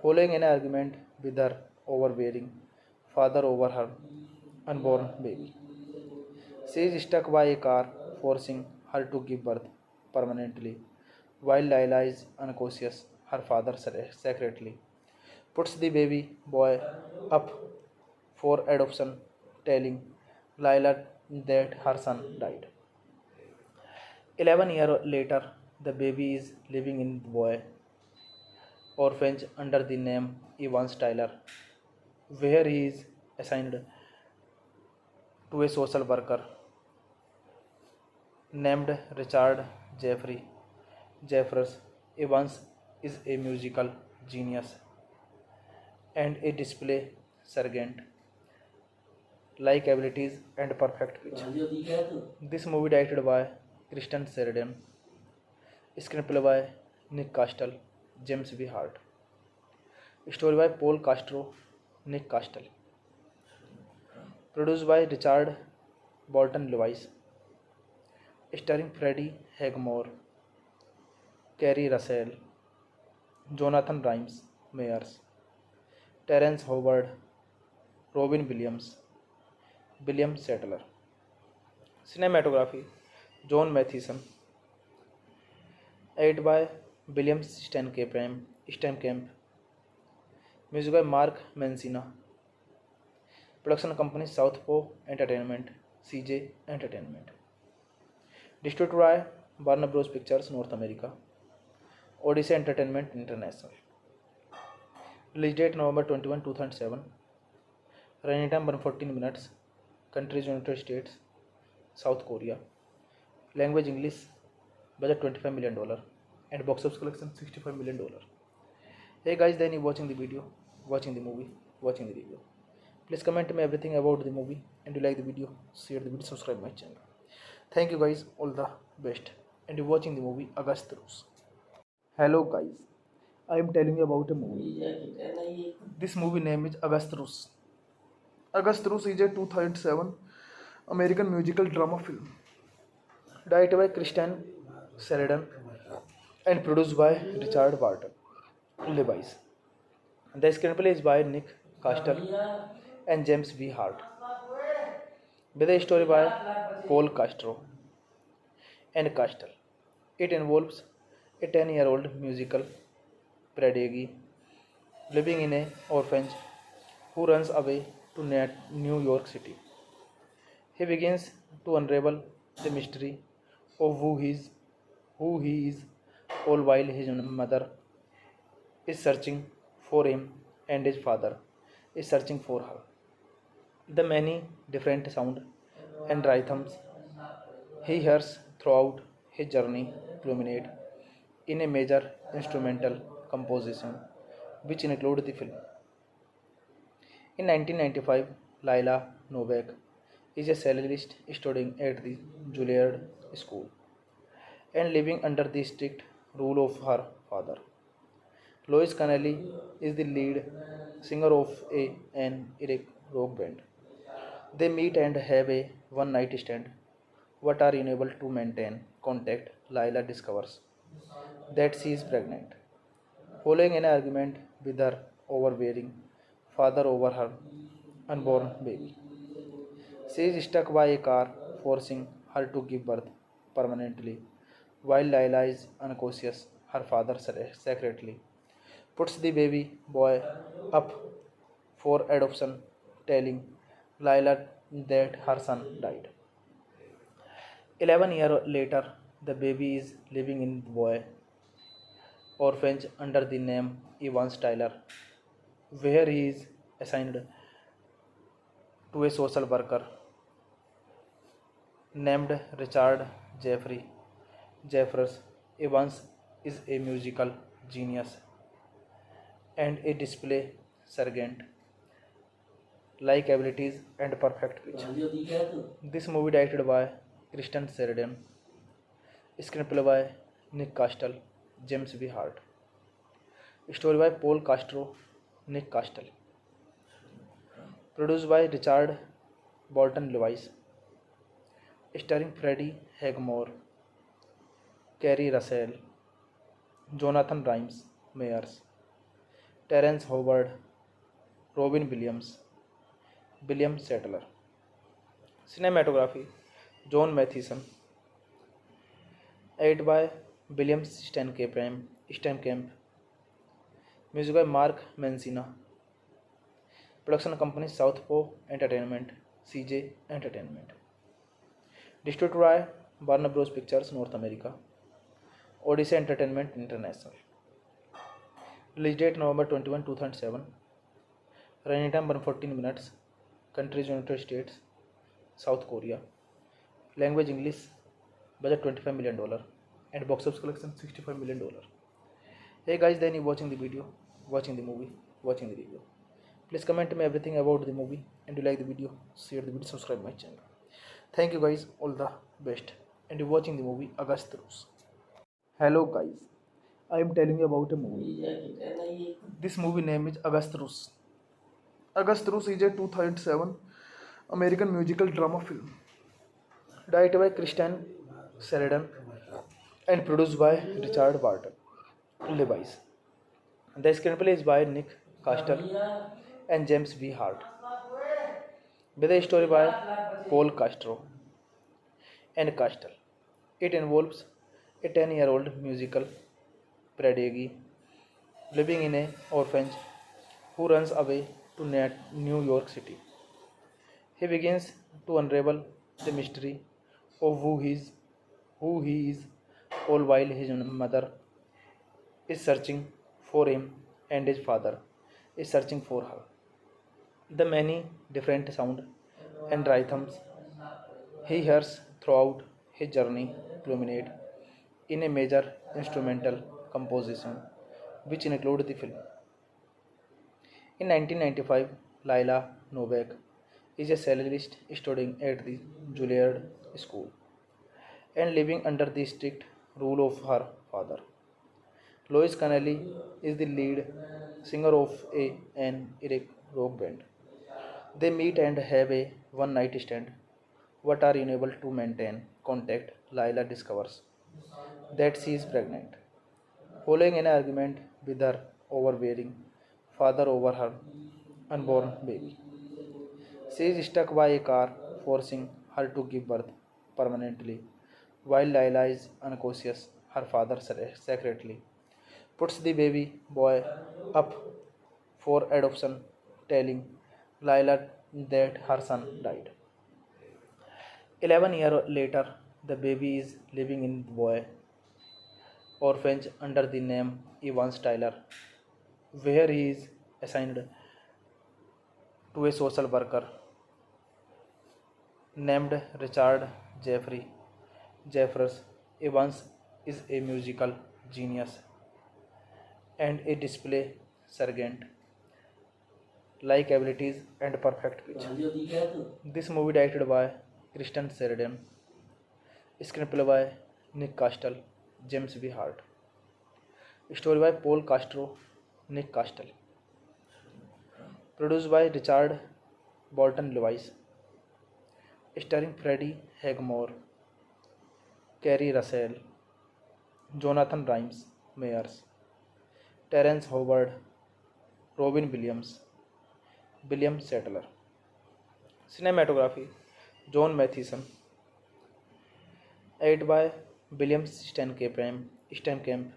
[SPEAKER 1] following an argument with her overbearing father over her unborn baby. She is struck by a car, forcing her to give birth permanently. While Laila is unconscious, her father secretly puts the baby boy up for adoption, telling Laila that her son died. 11 years later, the baby is living in the boy orphanage under the name Evans Tyler, where he is assigned to a social worker named Richard Jeffrey Jeffers. Evans is a musical genius and a display sergeant like abilities and perfect pitch. This movie directed by Kristen Sheridan, screenplay by Nick Castle, James V. Hart, story by Paul Castro, Nick Castle, produced by Richard Bolton Levi's, starring Freddie Highmore, Kerry Russell, Jonathan Rhimes Meyers, Terrence Howard, Robin Williams, William Settler. Cinematography John Mathieson, edited by William Steinkamp, music by Mark Mancina, production company Southpaw Entertainment, CJ Entertainment, distributed by Warner Bros. Pictures North America, Odyssey Entertainment International. Release date November 21, 2007. Running time 114 minutes. Countries United States, South Korea. Language English. Budget $25 million. And box office collection $65 million. Hey guys, then you watching the video, watching the movie, watching the review. Please comment me everything about the movie, and you like the video, share the video, subscribe my channel. Thank you guys, all the best. And you're watching the movie Agast Rus. Hello guys, I am telling you about a movie. This movie name is Agast Rus. Agast Rus is a 2007 American musical drama film directed by Christian Sheridan and produced by Richard Barton Levi's. The screenplay is by Nick Castle and James V. Hart, with a story by Paul Castro and Castle. It involves a 10-year-old musical prodigy living in an orphanage who runs away to New York City. He begins to unravel the mystery of who he is, all while his mother is searching for him and his father is searching for her. The many different sounds and rhythms he hears throughout his journey culminate in a major instrumental composition which include the film. In 1995, Laila Novak is a salaried student at the Juilliard School and living under the strict rule of her father. Lois Connelly is the lead singer of an Iraq rock band. They meet and have a one night stand, but are unable to maintain contact. Lila discovers that she is pregnant, following an argument with her overbearing father over her unborn baby. She is struck by a car, forcing her to give birth permanently. While Lila is unconscious, her father secretly puts the baby boy up for adoption, telling Lila that her son died. 11 years later, the baby is living in the boy orphanage under the name Evans Tyler, where he is assigned to a social worker named Richard Jeffrey Jeffers. Evans is a musical genius and a display sergeant, like abilities and perfect pitch. This movie directed by Kristen Sheridan, screenplay by Nick Castle, James B. Hart, story by Paul Castro, Nick Castle, produced by Richard Bolton Lewis, starring Freddie Highmore, Kerry Russell, Jonathan Rhimes Meyers, Terrence Howard, Robin Williams, William Sadler. Cinematography John Mathieson, edited by William Steinkamp, music by Mark Mancina, production company Southpaw Entertainment, CJ Entertainment, distributed by Warner Bros. Pictures North America, Odyssey Entertainment International. Release date November 21, 2007. Running time 114 minutes. Countries United States, South Korea. Language English. Budget $25 million and box office collection $65 million. Hey guys, then you watching the video, watching the movie, watching the review. Please comment me everything about the movie, and you like the video, share the video, subscribe my channel. Thank you guys, all the best. And you're watching the movie August Rose. Hello guys, I am telling you about a movie. This movie name is August Rose. August Rose is a 2007 American musical drama film directed by Kristen Sheridan and produced by Richard Barton Lewis. The screenplay is by Nick Castle and James V. Hart, with a story by Paul Castro and Castle. It involves a 10-year-old musical prodigy living in an orphanage who runs away to New York City. He begins to unravel the mystery of who he is, all while his mother is searching for him and his father is searching for her. The many different sounds and rhythms he hears throughout his journey culminate in a major instrumental composition which include the film. In 1995, Lila Novak is a salaried student at the Juilliard School and living under the strict rule of her father. Lois Connelly is the lead singer of an Iraq rock band. They meet and have a one night stand, but are unable to maintain contact. Lila discovers that she is pregnant, following an argument with her overbearing father over her unborn baby. She is struck by a car, forcing her to give birth permanently. While Lila is unconscious, her father secretly puts the baby boy up for adoption, telling Lila that her son died. 11 years later, the baby is living in the boy orphanage under the name Evans Tyler, where he is assigned to a social worker named Richard Jeffrey Jeffers. Evans is a musical genius and a display sergeant, like abilities and perfect pitch. This movie directed by Kristen Sheridan, screenplay by Nick Castle, James B. Hart, story by Paul Castro, Nick Castle, produced by Richard Bolton Lewis, starring Freddie Highmore, Kerry Russell, Jonathan Rhimes Meyers, Terrence Howard, Robin Williams, William Settler. Cinematography John Mathieson, edited by William Steinkamp,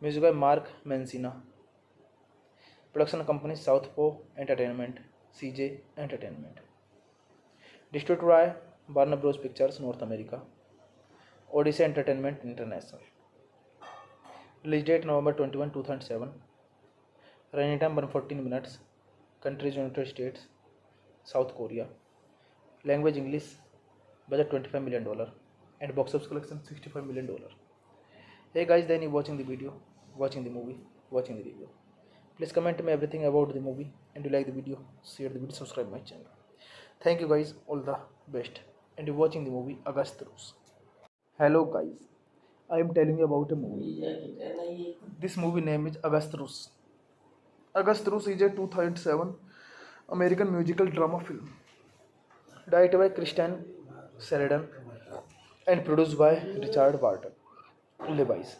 [SPEAKER 1] music by Mark Mancina, production company Southpaw Entertainment, CJ Entertainment, distributed by Warner Bros. Pictures North America, Odyssey Entertainment International. Release date November 21, 2007. Running time 114 minutes. Countries United States, South Korea. Language English. Budget $25 million and box office collection $65 million. Hey guys, then you watching the video, watching the movie, watching the review. Please comment me everything about the movie, and you like the video, share the video, subscribe my channel. Thank you guys, all the best. And you're watching the movie Agast Rus. Hello guys, I am telling you about a movie. This movie name is Agast Rus. Agast Rus is a 2007 American musical drama film directed by Kristen Sheridan and produced by Richard Bolton Lewis.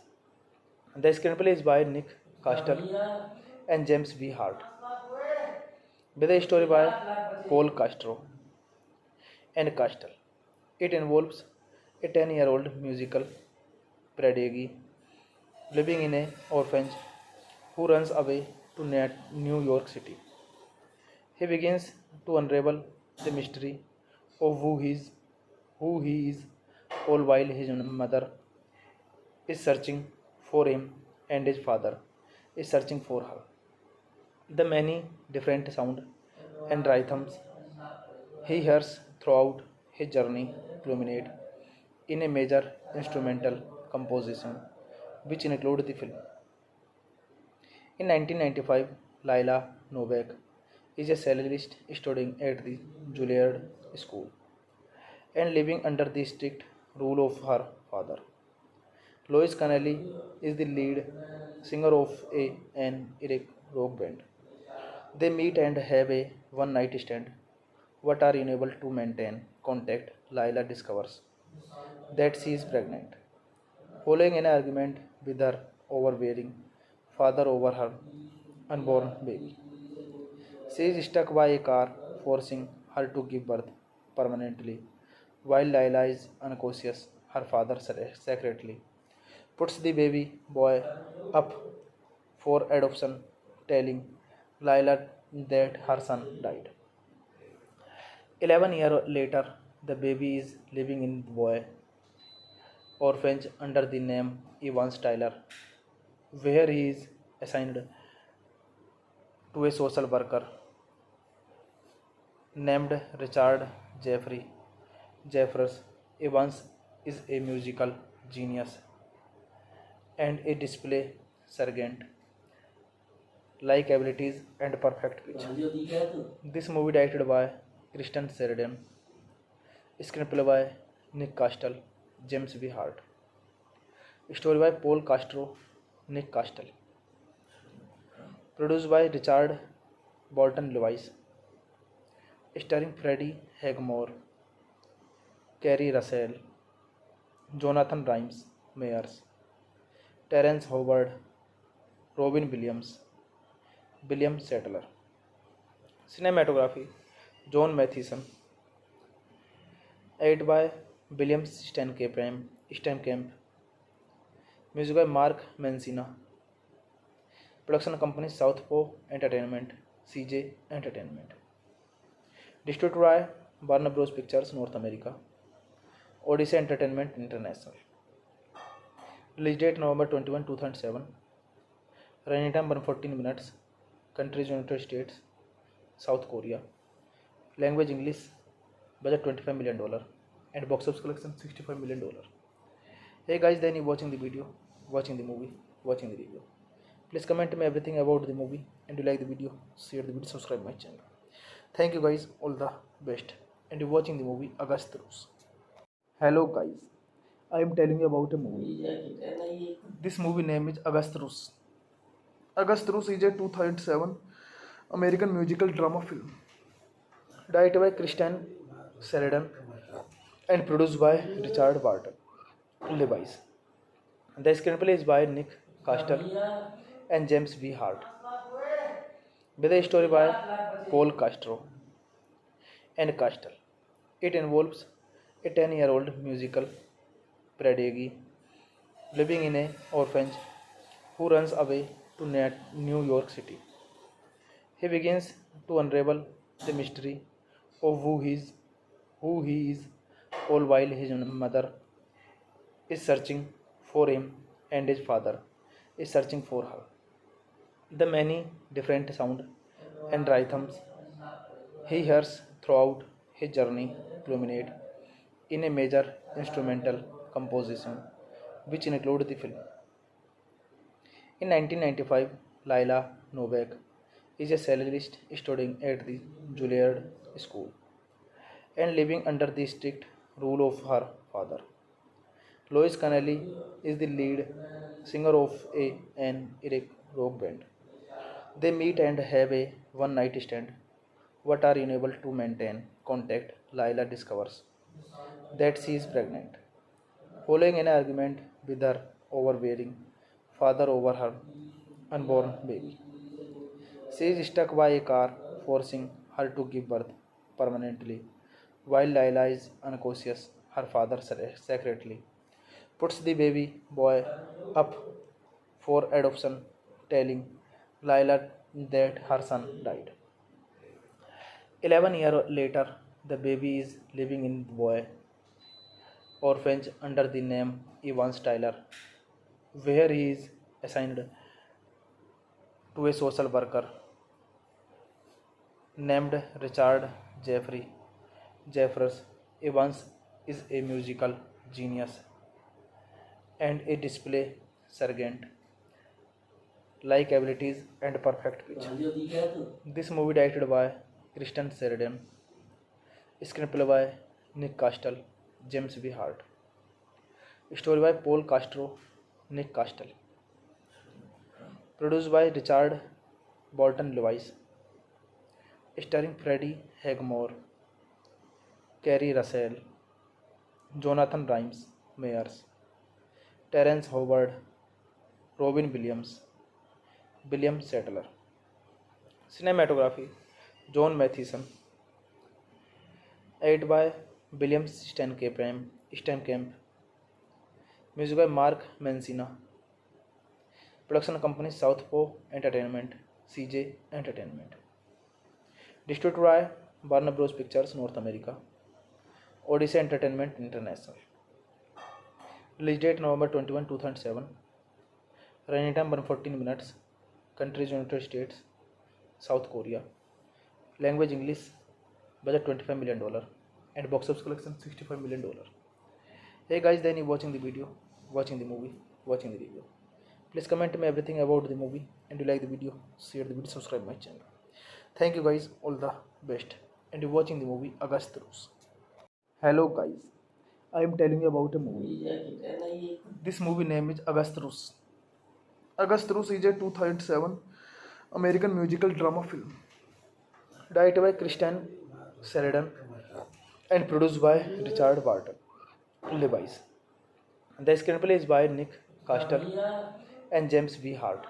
[SPEAKER 1] The screenplay is by Nick Castle and James B. Hart, with a story by Paul Castro and Castle. It involves a 10-year-old musical prodigy living in an orphanage who runs away to New York City. He begins to unravel the mystery of who he is, all while his mother is searching for him and his father is searching for her. The many different sounds and rhythms he hears throughout his journey culminate in a major instrumental composition which include the film. In 1995, Lila Novak is a cellist studying at the Juilliard School and living under the strict rule of her father. Lois Connelly is the lead singer of an Iraq rock band. They meet and have a one-night stand, but are unable to maintain contact. Lila discovers that she is pregnant, following an argument with her overbearing father over her unborn baby. She is struck by a car, forcing her to give birth permanently. While Lila is unconscious, her father secretly puts the baby boy up for adoption, telling Lila that her son died. 11 years later, the baby is living in the boy orphanage under the name Evans Tyler, where he is assigned to a social worker named Richard Jeffrey Jeffers. Evans is a musical genius and a display sergeant, like abilities and perfect pitch. This movie directed by Kristen Sheridan, screenplay by Nick Castle, James B. Hart, story by Paul Castro, Nick Castle, produced by Richard Bolton Lewis, starring Freddie Highmore, Kerry Russell, Jonathan Rhimes Meyers, Terrence Howard, Robin Williams, William Settler. Cinematography John Mathieson, edited by William Steinkamp, music by Mark Mancina, production company Southpaw Entertainment, CJ Entertainment, distributed by Warner Bros. Pictures North America, Odyssey Entertainment International. Release date November 21, 2007. Running time 114 minutes. Countries United States, South Korea. Language English. Budget $25 million and box office collection $65 million. Hey guys, then you watching the video, watching the movie, watching the review. Please comment me everything about the movie, and you like the video, share the video, subscribe my channel. Thank you guys, all the best. And you're watching the movie Agast Rus. Hello guys, I am telling you about a movie. This movie name is Agast Rus. Agast Rus is a 2007 American musical drama film directed by Christian Sheridan and produced by Richard Barton Levi's. The screenplay is by Nick Castle and James V. Hart, with a story by Paul Castro and Castle. It involves a 10-year-old musical prodigy living in an orphanage who runs away to New York City. He begins to unravel the mystery of who he is, all while his mother is searching for him and his father is searching for her. The many different sounds and rhythms he hears throughout his journey culminate in a major instrumental composition which include the film. In 1995, Laila Novak is a cellist studying at the Juilliard School and living under the strict rule of her father. Lois Connelly is the lead singer of an Iraq rock band. They meet and have a one night stand, but are unable to maintain contact. Laila discovers that she is pregnant, following an argument with her overbearing father over her unborn baby. She is struck by a car, forcing her to give birth permanently. While Laila is unconscious, her father secretly puts the baby boy up for adoption, telling Laila that her son died. 11 years later, the baby is living in the boy orphanage under the name Evans Tyler, where he is assigned to a social worker named Richard Jeffrey Jeffers. Evans is a musical genius and a display sergeant like abilities and perfect pitch. This movie directed by Kristen Sheridan, screenplay by Nick Castle, James V. Hart, story by Paul Castro, Nick Castle, produced by Richard Bolton Levi's, starring Freddie Highmore, Kerry Russell, Jonathan Rhimes Meyers, Terrence Howard, Robin Williams, William Settler. Cinematography John Mathieson, edited by William Steinkamp, music by Mark Mancina, production company Southpaw Entertainment, CJ Entertainment, distributed by Warner Bros. Pictures North America, Odyssey Entertainment International. Release date November 21, 2007. Running time 114 minutes. Countries United States, South Korea. Language English. Budget $25 million. And box office collection $65 million. Hey guys, then you watching the video, watching the movie, watching the review. Please comment me everything about the movie, and you like the video, share the video, subscribe my channel. Thank you guys, all the best. And you're watching the movie Agast Rus. Hello guys, I am telling you about a movie. This movie name is Agast Rus. Agast Rus is a 2007 American musical drama film directed by Christian Sheridan and produced by Richard Barton Levi's. The screenplay is by Nick Castle and James V. Hart,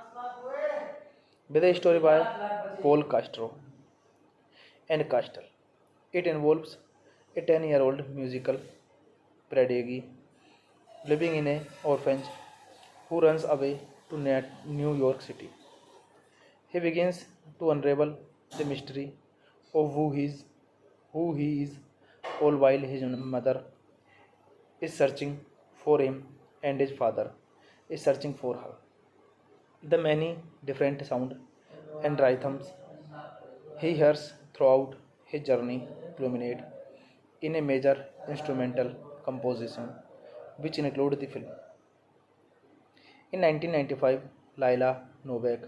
[SPEAKER 1] with a story by Paul Castro and Castle. It involves a 10-year-old musical prodigy living in an orphanage who runs away to New York City. He begins to unravel the mystery of who he is, all while his mother is searching for him and his father is searching for her. The many different sounds and rhythms he hears throughout his journey culminate in a major instrumental composition which include the film. In 1995, Lila Novak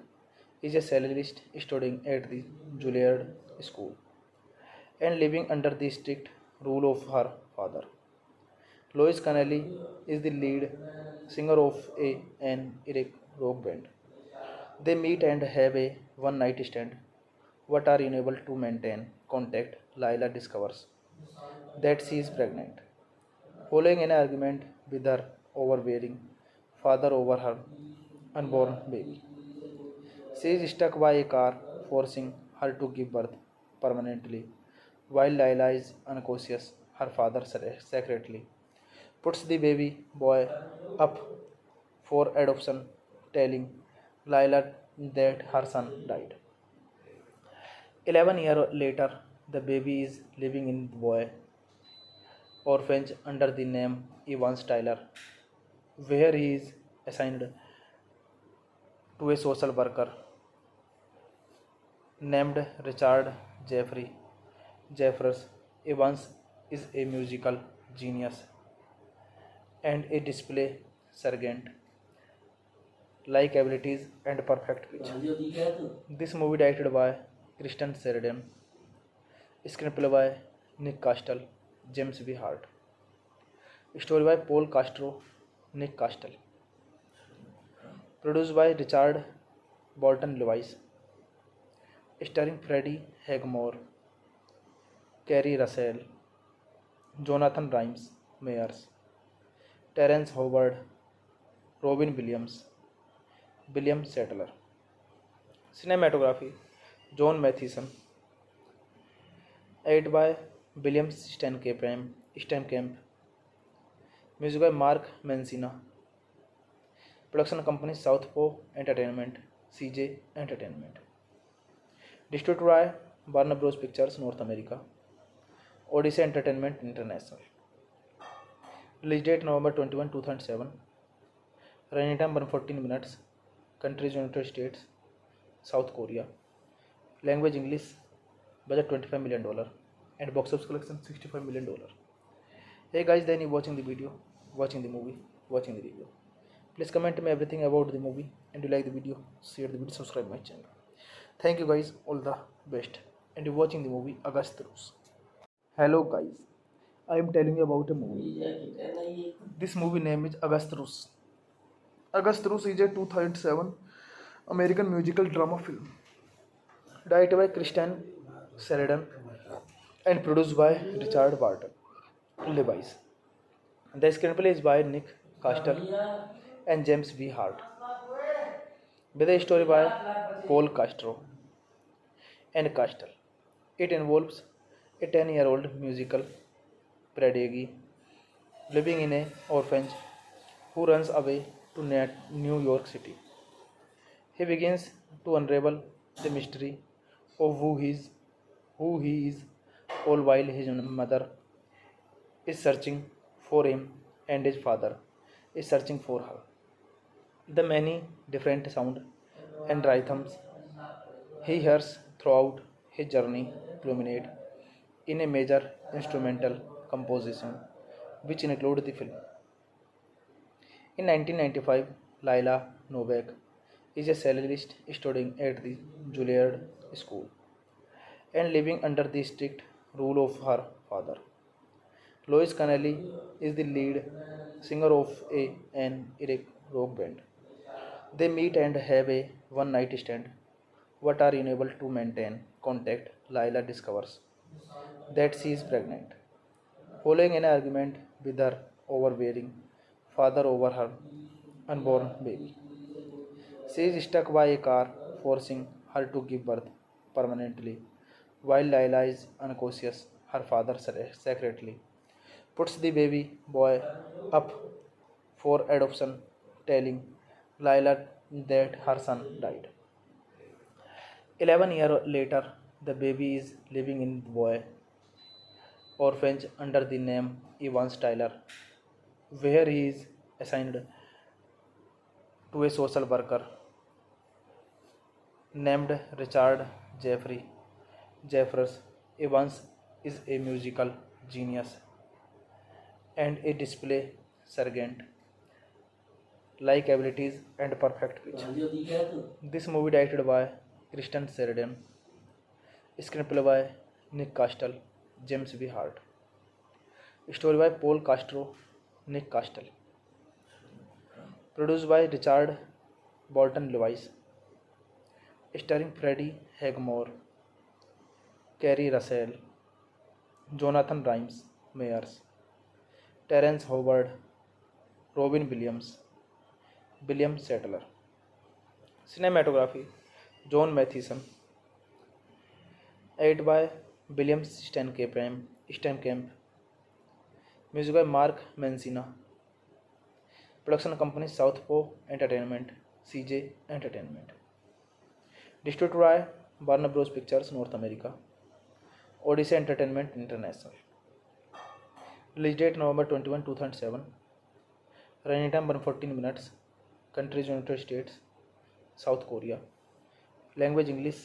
[SPEAKER 1] is a cellist studying at the Juilliard School and living under the strict rule of her father. Lois Connelly is the lead singer of an Iraq rock band. They meet and have a one night stand, but are unable to maintain contact. Lila discovers that she is pregnant. Following an argument with her overbearing father over her unborn baby, she is struck by a car, forcing her to give birth permanently. While Lila is unconscious, her father secretly puts the baby boy up for adoption, telling Lila that her son died. 11 years later, the baby is living in the boy orphanage under the name Evans Tyler, where he is assigned to a social worker named Richard Jeffrey Jeffers. Evans is a musical genius and a display sergeant, like abilities and perfect pitch. This movie directed by Kristen Sheridan, screenplay by Nick Castle, James B. Hart, story by Paul Castro, Nick Castle, produced by Richard Bolton Lewis, starring Freddie Highmore, Kerry Russell, Jonathan Rhimes Meyers, Terrence Howard, Robin Williams, William Sadler. Cinematography John Mathieson, edited by William Steinkamp, music by Mark Mancina, production company Southpaw Entertainment, CJ Entertainment, distributed by Warner Bros. Pictures North America, Odyssey Entertainment International. Release date November 21, 2007. Running time 114 minutes. Countries United States, South Korea. Language English. Budget $25 million and box office collection $65 million. Hey guys, then you watching the video, watching the movie, watching the review. Please comment me everything about the movie, and you like the video, share the video, subscribe my channel. Thank you guys, all the best. And you're watching the movie August Rose. Hello guys, I am telling you about a movie. This movie name is August Rose. August Rose is a 2007 American musical drama film directed by Kristen Sheridan and produced by Richard Barton Lewis. The screenplay is by Nick Castle and James V. Hart, with a story by Paul Castro and Castle. It involves a 10-year-old musical prodigy living in an orphanage who runs away to New York City. He begins to unravel the mystery of who he is, all while his mother is searching for him and his father is searching for her. The many different sounds and rhythms he hears throughout his journey culminate in a major instrumental composition which include the film. In 1995, Lila Novak is a cellist studying at the Juilliard School and living under the strict rule of her father. Lois Connelly is the lead singer of an Iraq rock band. They meet and have a one night stand, but are unable to maintain contact. Lila discovers that she is pregnant. Following an argument with her overbearing father over her unborn baby, she is struck by a car, forcing her to give birth permanently. While Lila is unconscious, her father secretly puts the baby boy up for adoption, telling Lila that her son died. 11 years later, the baby is living in the boy orphanage under the name Evans Tyler, where he is assigned to a social worker named Richard Jeffrey Jeffers. Evans is a musical genius and a display sergeant, like abilities and perfect pitch. This movie directed by Kristen Sheridan, screenplay by Nick Castle, James B. Hart, story by Paul Castro, Nick Castle, produced by Richard Bolton Lewis, starring Freddie Highmore, Kerry Russell, Jonathan Rhimes Meyers, Terrence Howard, Robin Williams, William Sadler. Cinematography John Mathieson, edited by William Steinkamp, music by Mark Mancina, production company Southpaw Entertainment, CJ Entertainment, distributed by Warner Bros. Pictures North America, Odyssey Entertainment International. Release date November 21, 2007. Running time 114 minutes. Countries United States, South Korea. Language English.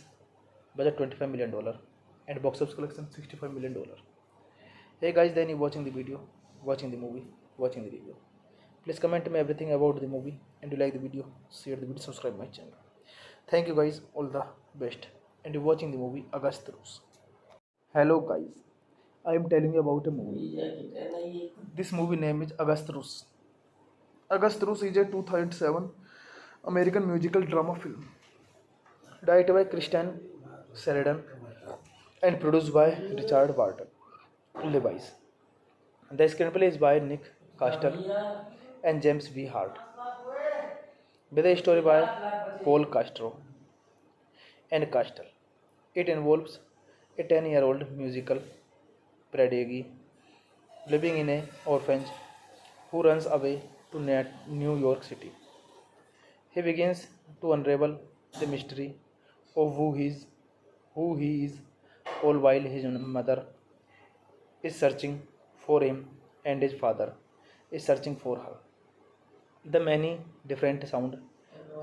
[SPEAKER 1] Budget $25 million and box office collection $65 million. Hey guys, then you watching the video, watching the movie, watching the review. Please comment me everything about the movie, and you like the video, share the video, subscribe my channel. Thank you guys, all the best. And you're watching the movie Agast Rus. Hello guys, I am telling you about a movie. This movie name is Agast Rus. Agast Rus is a 2007 American musical drama film directed by Kristen Sheridan and produced by Richard Bolton Lewis. The screenplay is by Nick Castle and James B. Hart, with a story by Paul Castro and Castle. It involves a 10-year-old musical prodigy living in an orphanage who runs away to New York City. He begins to unravel the mystery of who he is, all while his mother is searching for him and his father is searching for her. The many different sounds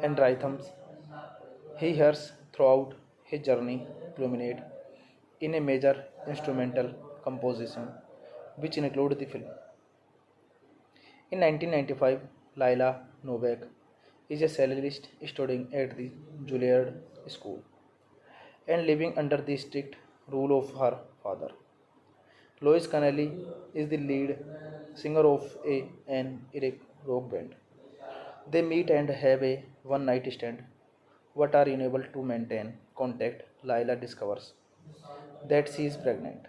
[SPEAKER 1] and rhythms he hears throughout his journey culminate in a major instrumental composition which include the film. In 1995, Laila Novak is a cellist studying at the Juilliard School and living under the strict rule of her father. Lois Connelly is the lead singer of an Eric rock band. They meet and have a one-night stand, but are unable to maintain contact. Laila discovers that she is pregnant,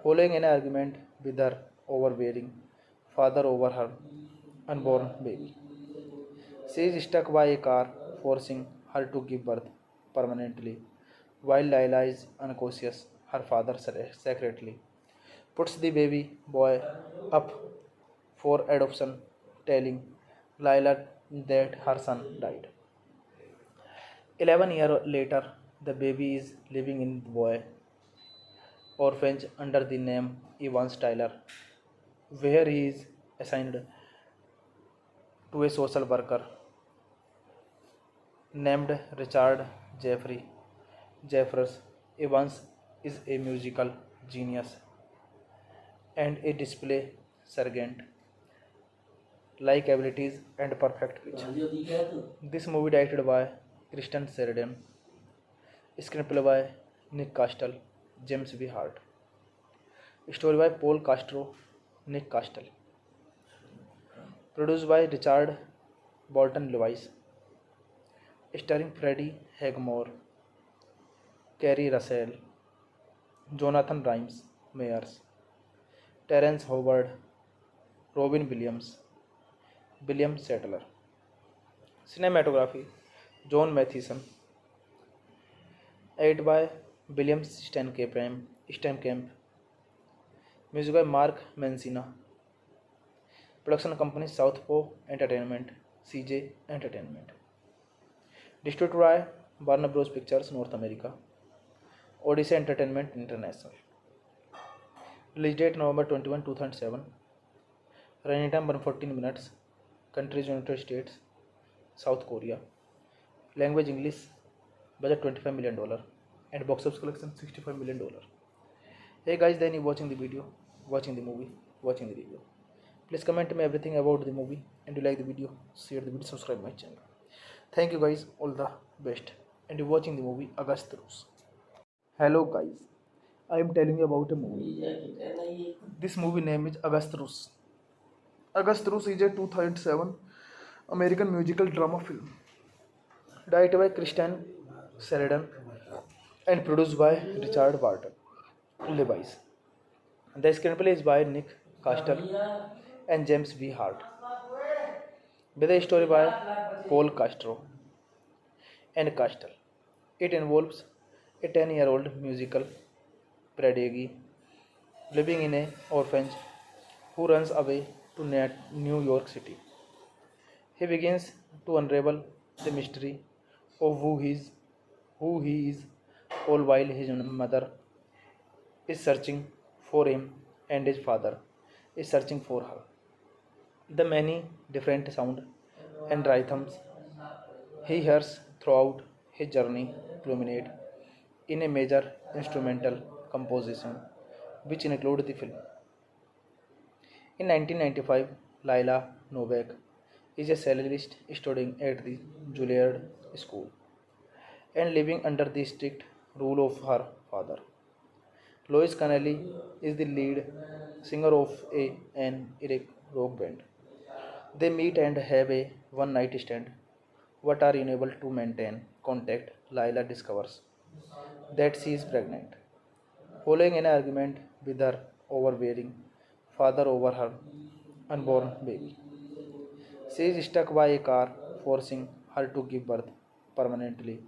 [SPEAKER 1] following an argument with her overbearing father over her unborn baby. She is struck by a car, forcing her to give birth permanently. While Laila is unconscious, her father secretly puts the baby boy up for adoption, telling Laila that her son died. 11 years later, the baby is living in the boy orphanage under the name Evans Tyler, where he is assigned to a social worker named Richard Jeffers. Evans is a musical genius and a display sergeant, like abilities and perfect pitch. This movie directed by Kristen Sheridan, screenplay by Nick Castle, James B. Hart, story by Paul Castro, Nick Castle, produced by Richard Bolton Lewis, starring Freddie Highmore, Kerry Russell, Jonathan Rhimes Meyers, Terrence Howard, Robin Williams, William Sadler. Cinematography John Mathieson, edited by William Steinkamp, music by Mark Mancina, production company Southpaw Entertainment, CJ Entertainment, distributed by Warner Bros. Pictures North America, Odyssey Entertainment International. Release date November 21, 2007. Running time 114 minutes. Countries United States, South Korea. Language English. Budget $25 million and box office collection $65 million. Hey guys, then you watching the video, watching the movie, watching the review. Please comment me everything about the movie, and you like the video, share the video, subscribe my channel. Thank you guys, all the best. And you're watching the movie Agast Rus. Hello guys, I am telling you about a movie. This movie name is Agast Rus. Agast Rus is a 2007 American musical drama film directed by Christian Sheridan and produced by Richard Barton Levi's. The screenplay is by Nick Castle and James V. Hart, with a story by Paul Castro and Castle. It involves a 10-year-old musical prodigy living in an orphanage who runs away to New York City. He begins to unravel the mystery of who he is, all while his mother is searching for him and his father is searching for her. The many different sounds and rhythms he hears throughout his journey culminate in a major instrumental composition which include the film. In 1995, Laila Novak is a cellist studying at the Juilliard School and living under the strict rule of her father. Lois Connelly is the lead singer of an Iraq rock band. They meet and have a one-night stand, but are unable to maintain contact. Laila discovers that she is pregnant, following an argument with her overbearing father over her unborn baby. She is struck by a car, forcing her to give birth permanently.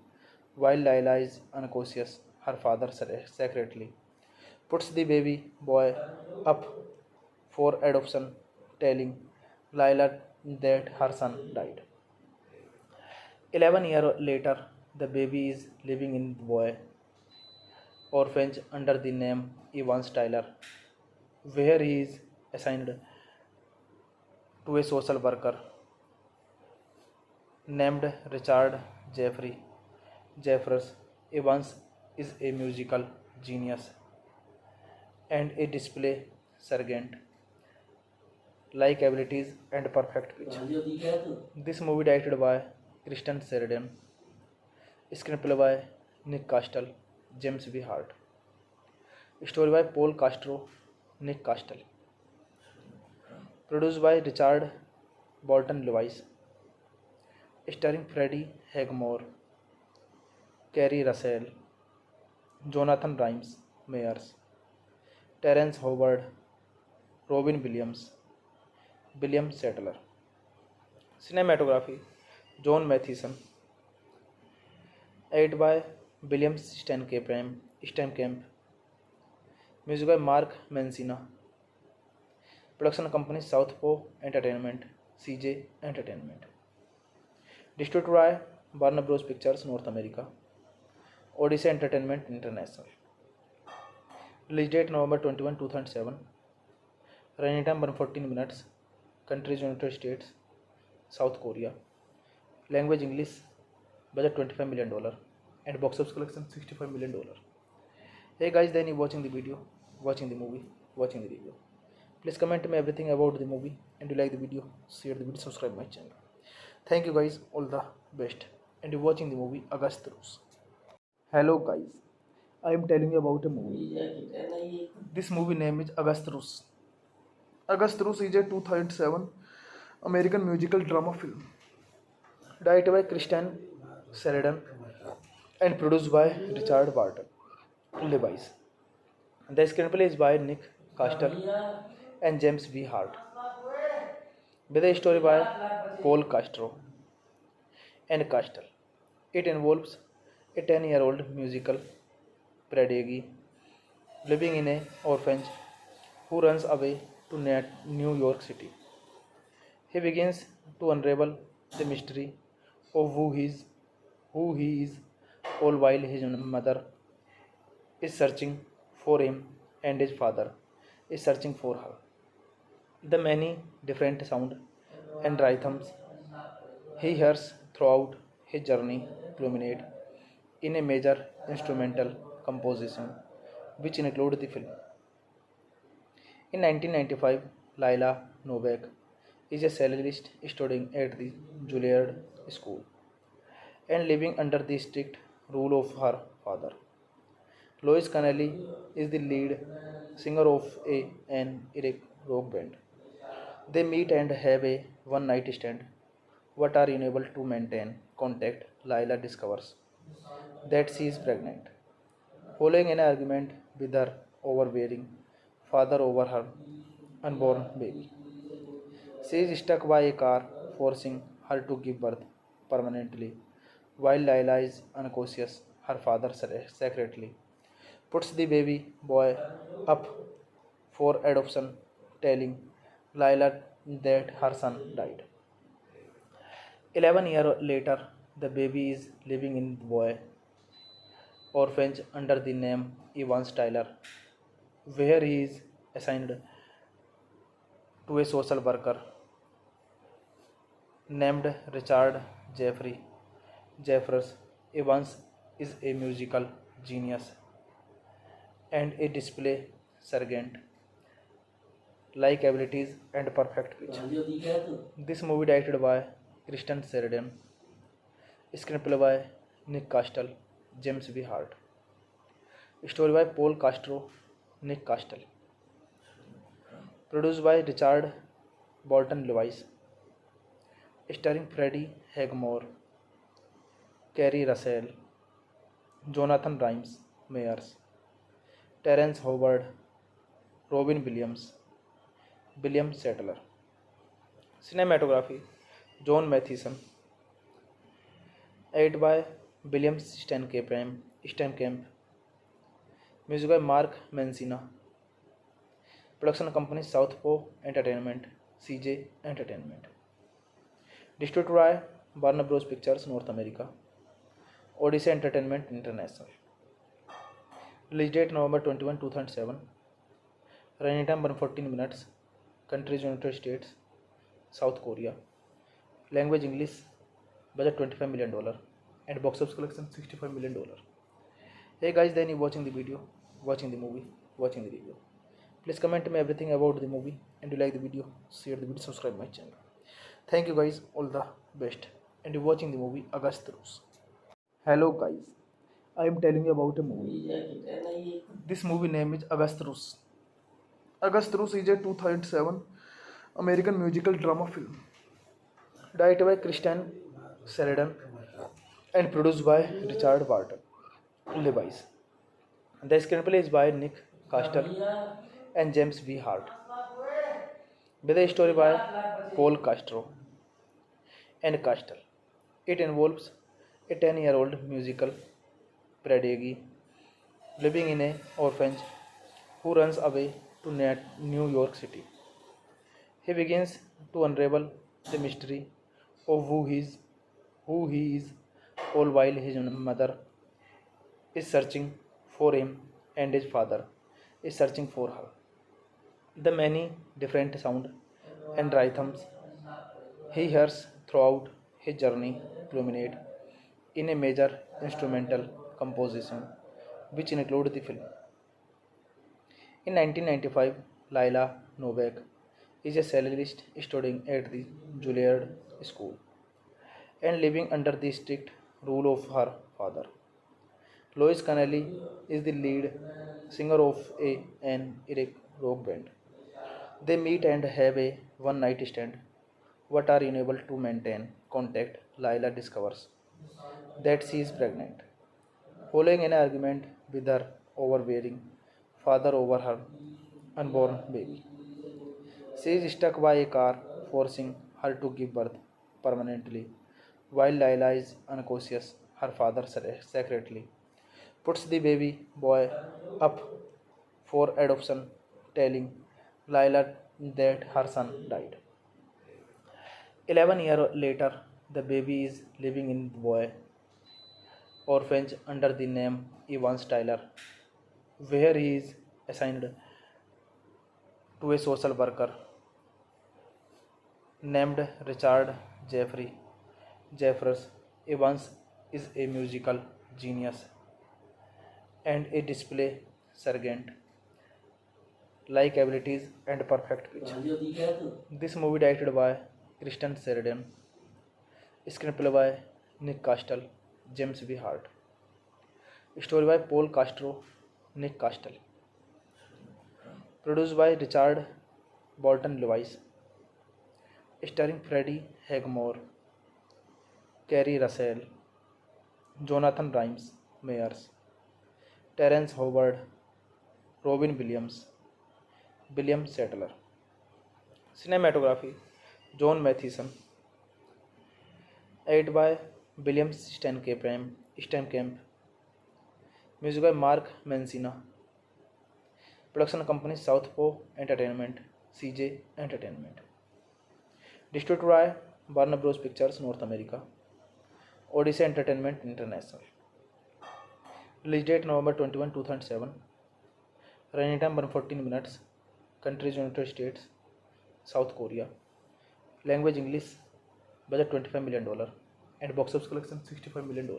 [SPEAKER 1] While Laila is unconscious, her father secretly puts the baby boy up for adoption, telling Laila that her son died. 11 years later, the baby is living in the boy orphanage under the name Evans Tyler, where he is assigned to a social worker named Richard Jeffrey Jeffers. Evans is a musical genius and a display sergeant like abilities and perfect pitch. This movie directed by Christian Sheridan, screenplay by Nick Castle, James V. Hart, story by Paul Castro, Nick Castle, produced by Richard Bolton Lewis, starring Freddie Highmore, Kerry Russell, Jonathan Rhimes Meyers, Terrence Howard, Robin Williams, William Settler. Cinematography John Mathieson, edited by William Steinkamp, music by Mark Mancina, production company Southpaw Entertainment, CJ Entertainment, distributed by Warner Bros. Pictures North America, Odyssey Entertainment International. Release date November 21, 2007. Running time 114 minutes. Countries United States, South Korea. Language English. Budget $25 million. And box office collection $65 million. Hey guys, then you watching the video, watching the movie, watching the review. Please comment me everything about the movie, and you like the video, share the video, subscribe my channel. Thank you guys, all the best. And you're watching the movie Agast Rus. Hello guys, I am telling you about a movie. This movie name is Agast Rus. Agast Rus is a 2007 American musical drama film directed by Christian Sheridan and produced by Richard Barton Levi's. The screenplay is by Nick Castle and James V. Hart, with a story by Paul Castro and Castle. It involves a 10-year-old musical prodigy living in an orphanage who runs away to New York City. He begins to unravel the mystery of who he is, all while his mother is searching for him and his father is searching for her. The many different sounds and rhythms he hears throughout his journey culminate in a major instrumental composition which include the film. In 1995, Lila Novak is a cellulist studying at the Juilliard School and living under the strict rule of her father. Lois Connelly is the lead singer of an Iraq rock band. They meet and have a one night stand, but are unable to maintain contact. Lila discovers that she is pregnant. Following an argument with her overbearing father over her unborn baby, she is struck by a car, forcing her to give birth permanently. While Lila is unconscious, her father secretly puts the baby boy up for adoption, telling Lila that her son died. 11 years later, the baby is living in the boy orphanage under the name Evans Tyler, where he is assigned to a social worker named Richard Jeffrey Jeffers. Evans is a musical genius and a display sergeant, like abilities and perfect pitch. This movie directed by Kristen Sheridan, screenplay by Nick Castle, James B. Hart, story by Paul Castro, Nick Castle, produced by Richard Bolton Lewis, starring Freddie Highmore, Kerry Russell, Jonathan Rhimes Meyers, Terrence Howard, Robin Williams, William Settler. Cinematography John Mathieson, edited by William Steinkamp, music by Mark Mancina, production company Southpaw Entertainment, CJ Entertainment, distributed by Warner Bros. Pictures North America, Odyssey Entertainment International. Release date November 21, 2007. Running time 114 minutes. Countries United States, South Korea. Language English. Budget $25 million. And box office collection $65 million. Hey guys, then you watching the video, watching the movie, watching the review. Please comment me everything about the movie, and you like the video, share the video, subscribe my channel. Thank you guys, all the best. And you're watching the movie August Rose. Hello guys, I am telling you about a movie. This movie name is August Rose. August Rose is a 2007 American musical drama film directed by Kristen Sheridan and produced by Richard Barton Lewis. The screenplay is by Nick Castle and James B. Hart, with a story by Paul Castro and Castle. It involves a 10-year-old musical prodigy living in an orphanage who runs away to New York City. He begins to unravel the mystery of who he is, all while his mother is searching for him and his father is searching for her. The many different sounds and rhythms he hears throughout his journey culminate in a major instrumental composition which include the film. In 1995, Lila Novak is a cellulist studying at the Juilliard School and living under the strict rule of her father. Lois Connelly is the lead singer of an Iraq rock band. They meet and have a one night stand, but are unable to maintain contact. Lila discovers that she is pregnant. Following an argument with her overbearing father over her unborn baby, she is struck by a car, forcing her to give birth permanently. While Lila is unconscious, her father secretly puts the baby boy up for adoption, telling Lila that her son died. 11 years later, the baby is living in the boy orphanage under the name Evans Tyler, where he is assigned to a social worker named Richard Jeffrey Jeffers. Evans is a musical genius and a display sergeant, like abilities and perfect pitch. This movie directed by Kristen Sheridan, screenplay by Nick Castle, James B. Hart, story by Paul Castro, Nick Castle, produced by Richard Bolton Lewis, starring Freddie Highmore, Kerry Russell, Jonathan Rhimes Meyers, Terrence Howard, Robin Williams, William Sadler. Cinematography John Mathieson, edited by William Steinkamp, music by Mark Mancina, production company Southpaw Entertainment, CJ Entertainment, distributed by Warner Bros. Pictures North America, Odyssey Entertainment International. Release date November 21, 2007. Running time 114 minutes. Countries United States, South Korea. Language English. Budget $25 million. And box office collection $65 million.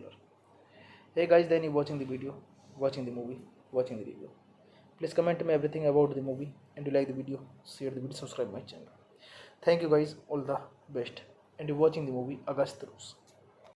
[SPEAKER 1] Hey guys, then you watching the video, watching the movie, watching the review. Please comment me everything about the movie, and you like the video, share the video, subscribe my channel. Thank you guys, all the best. And you're watching the movie August Rules.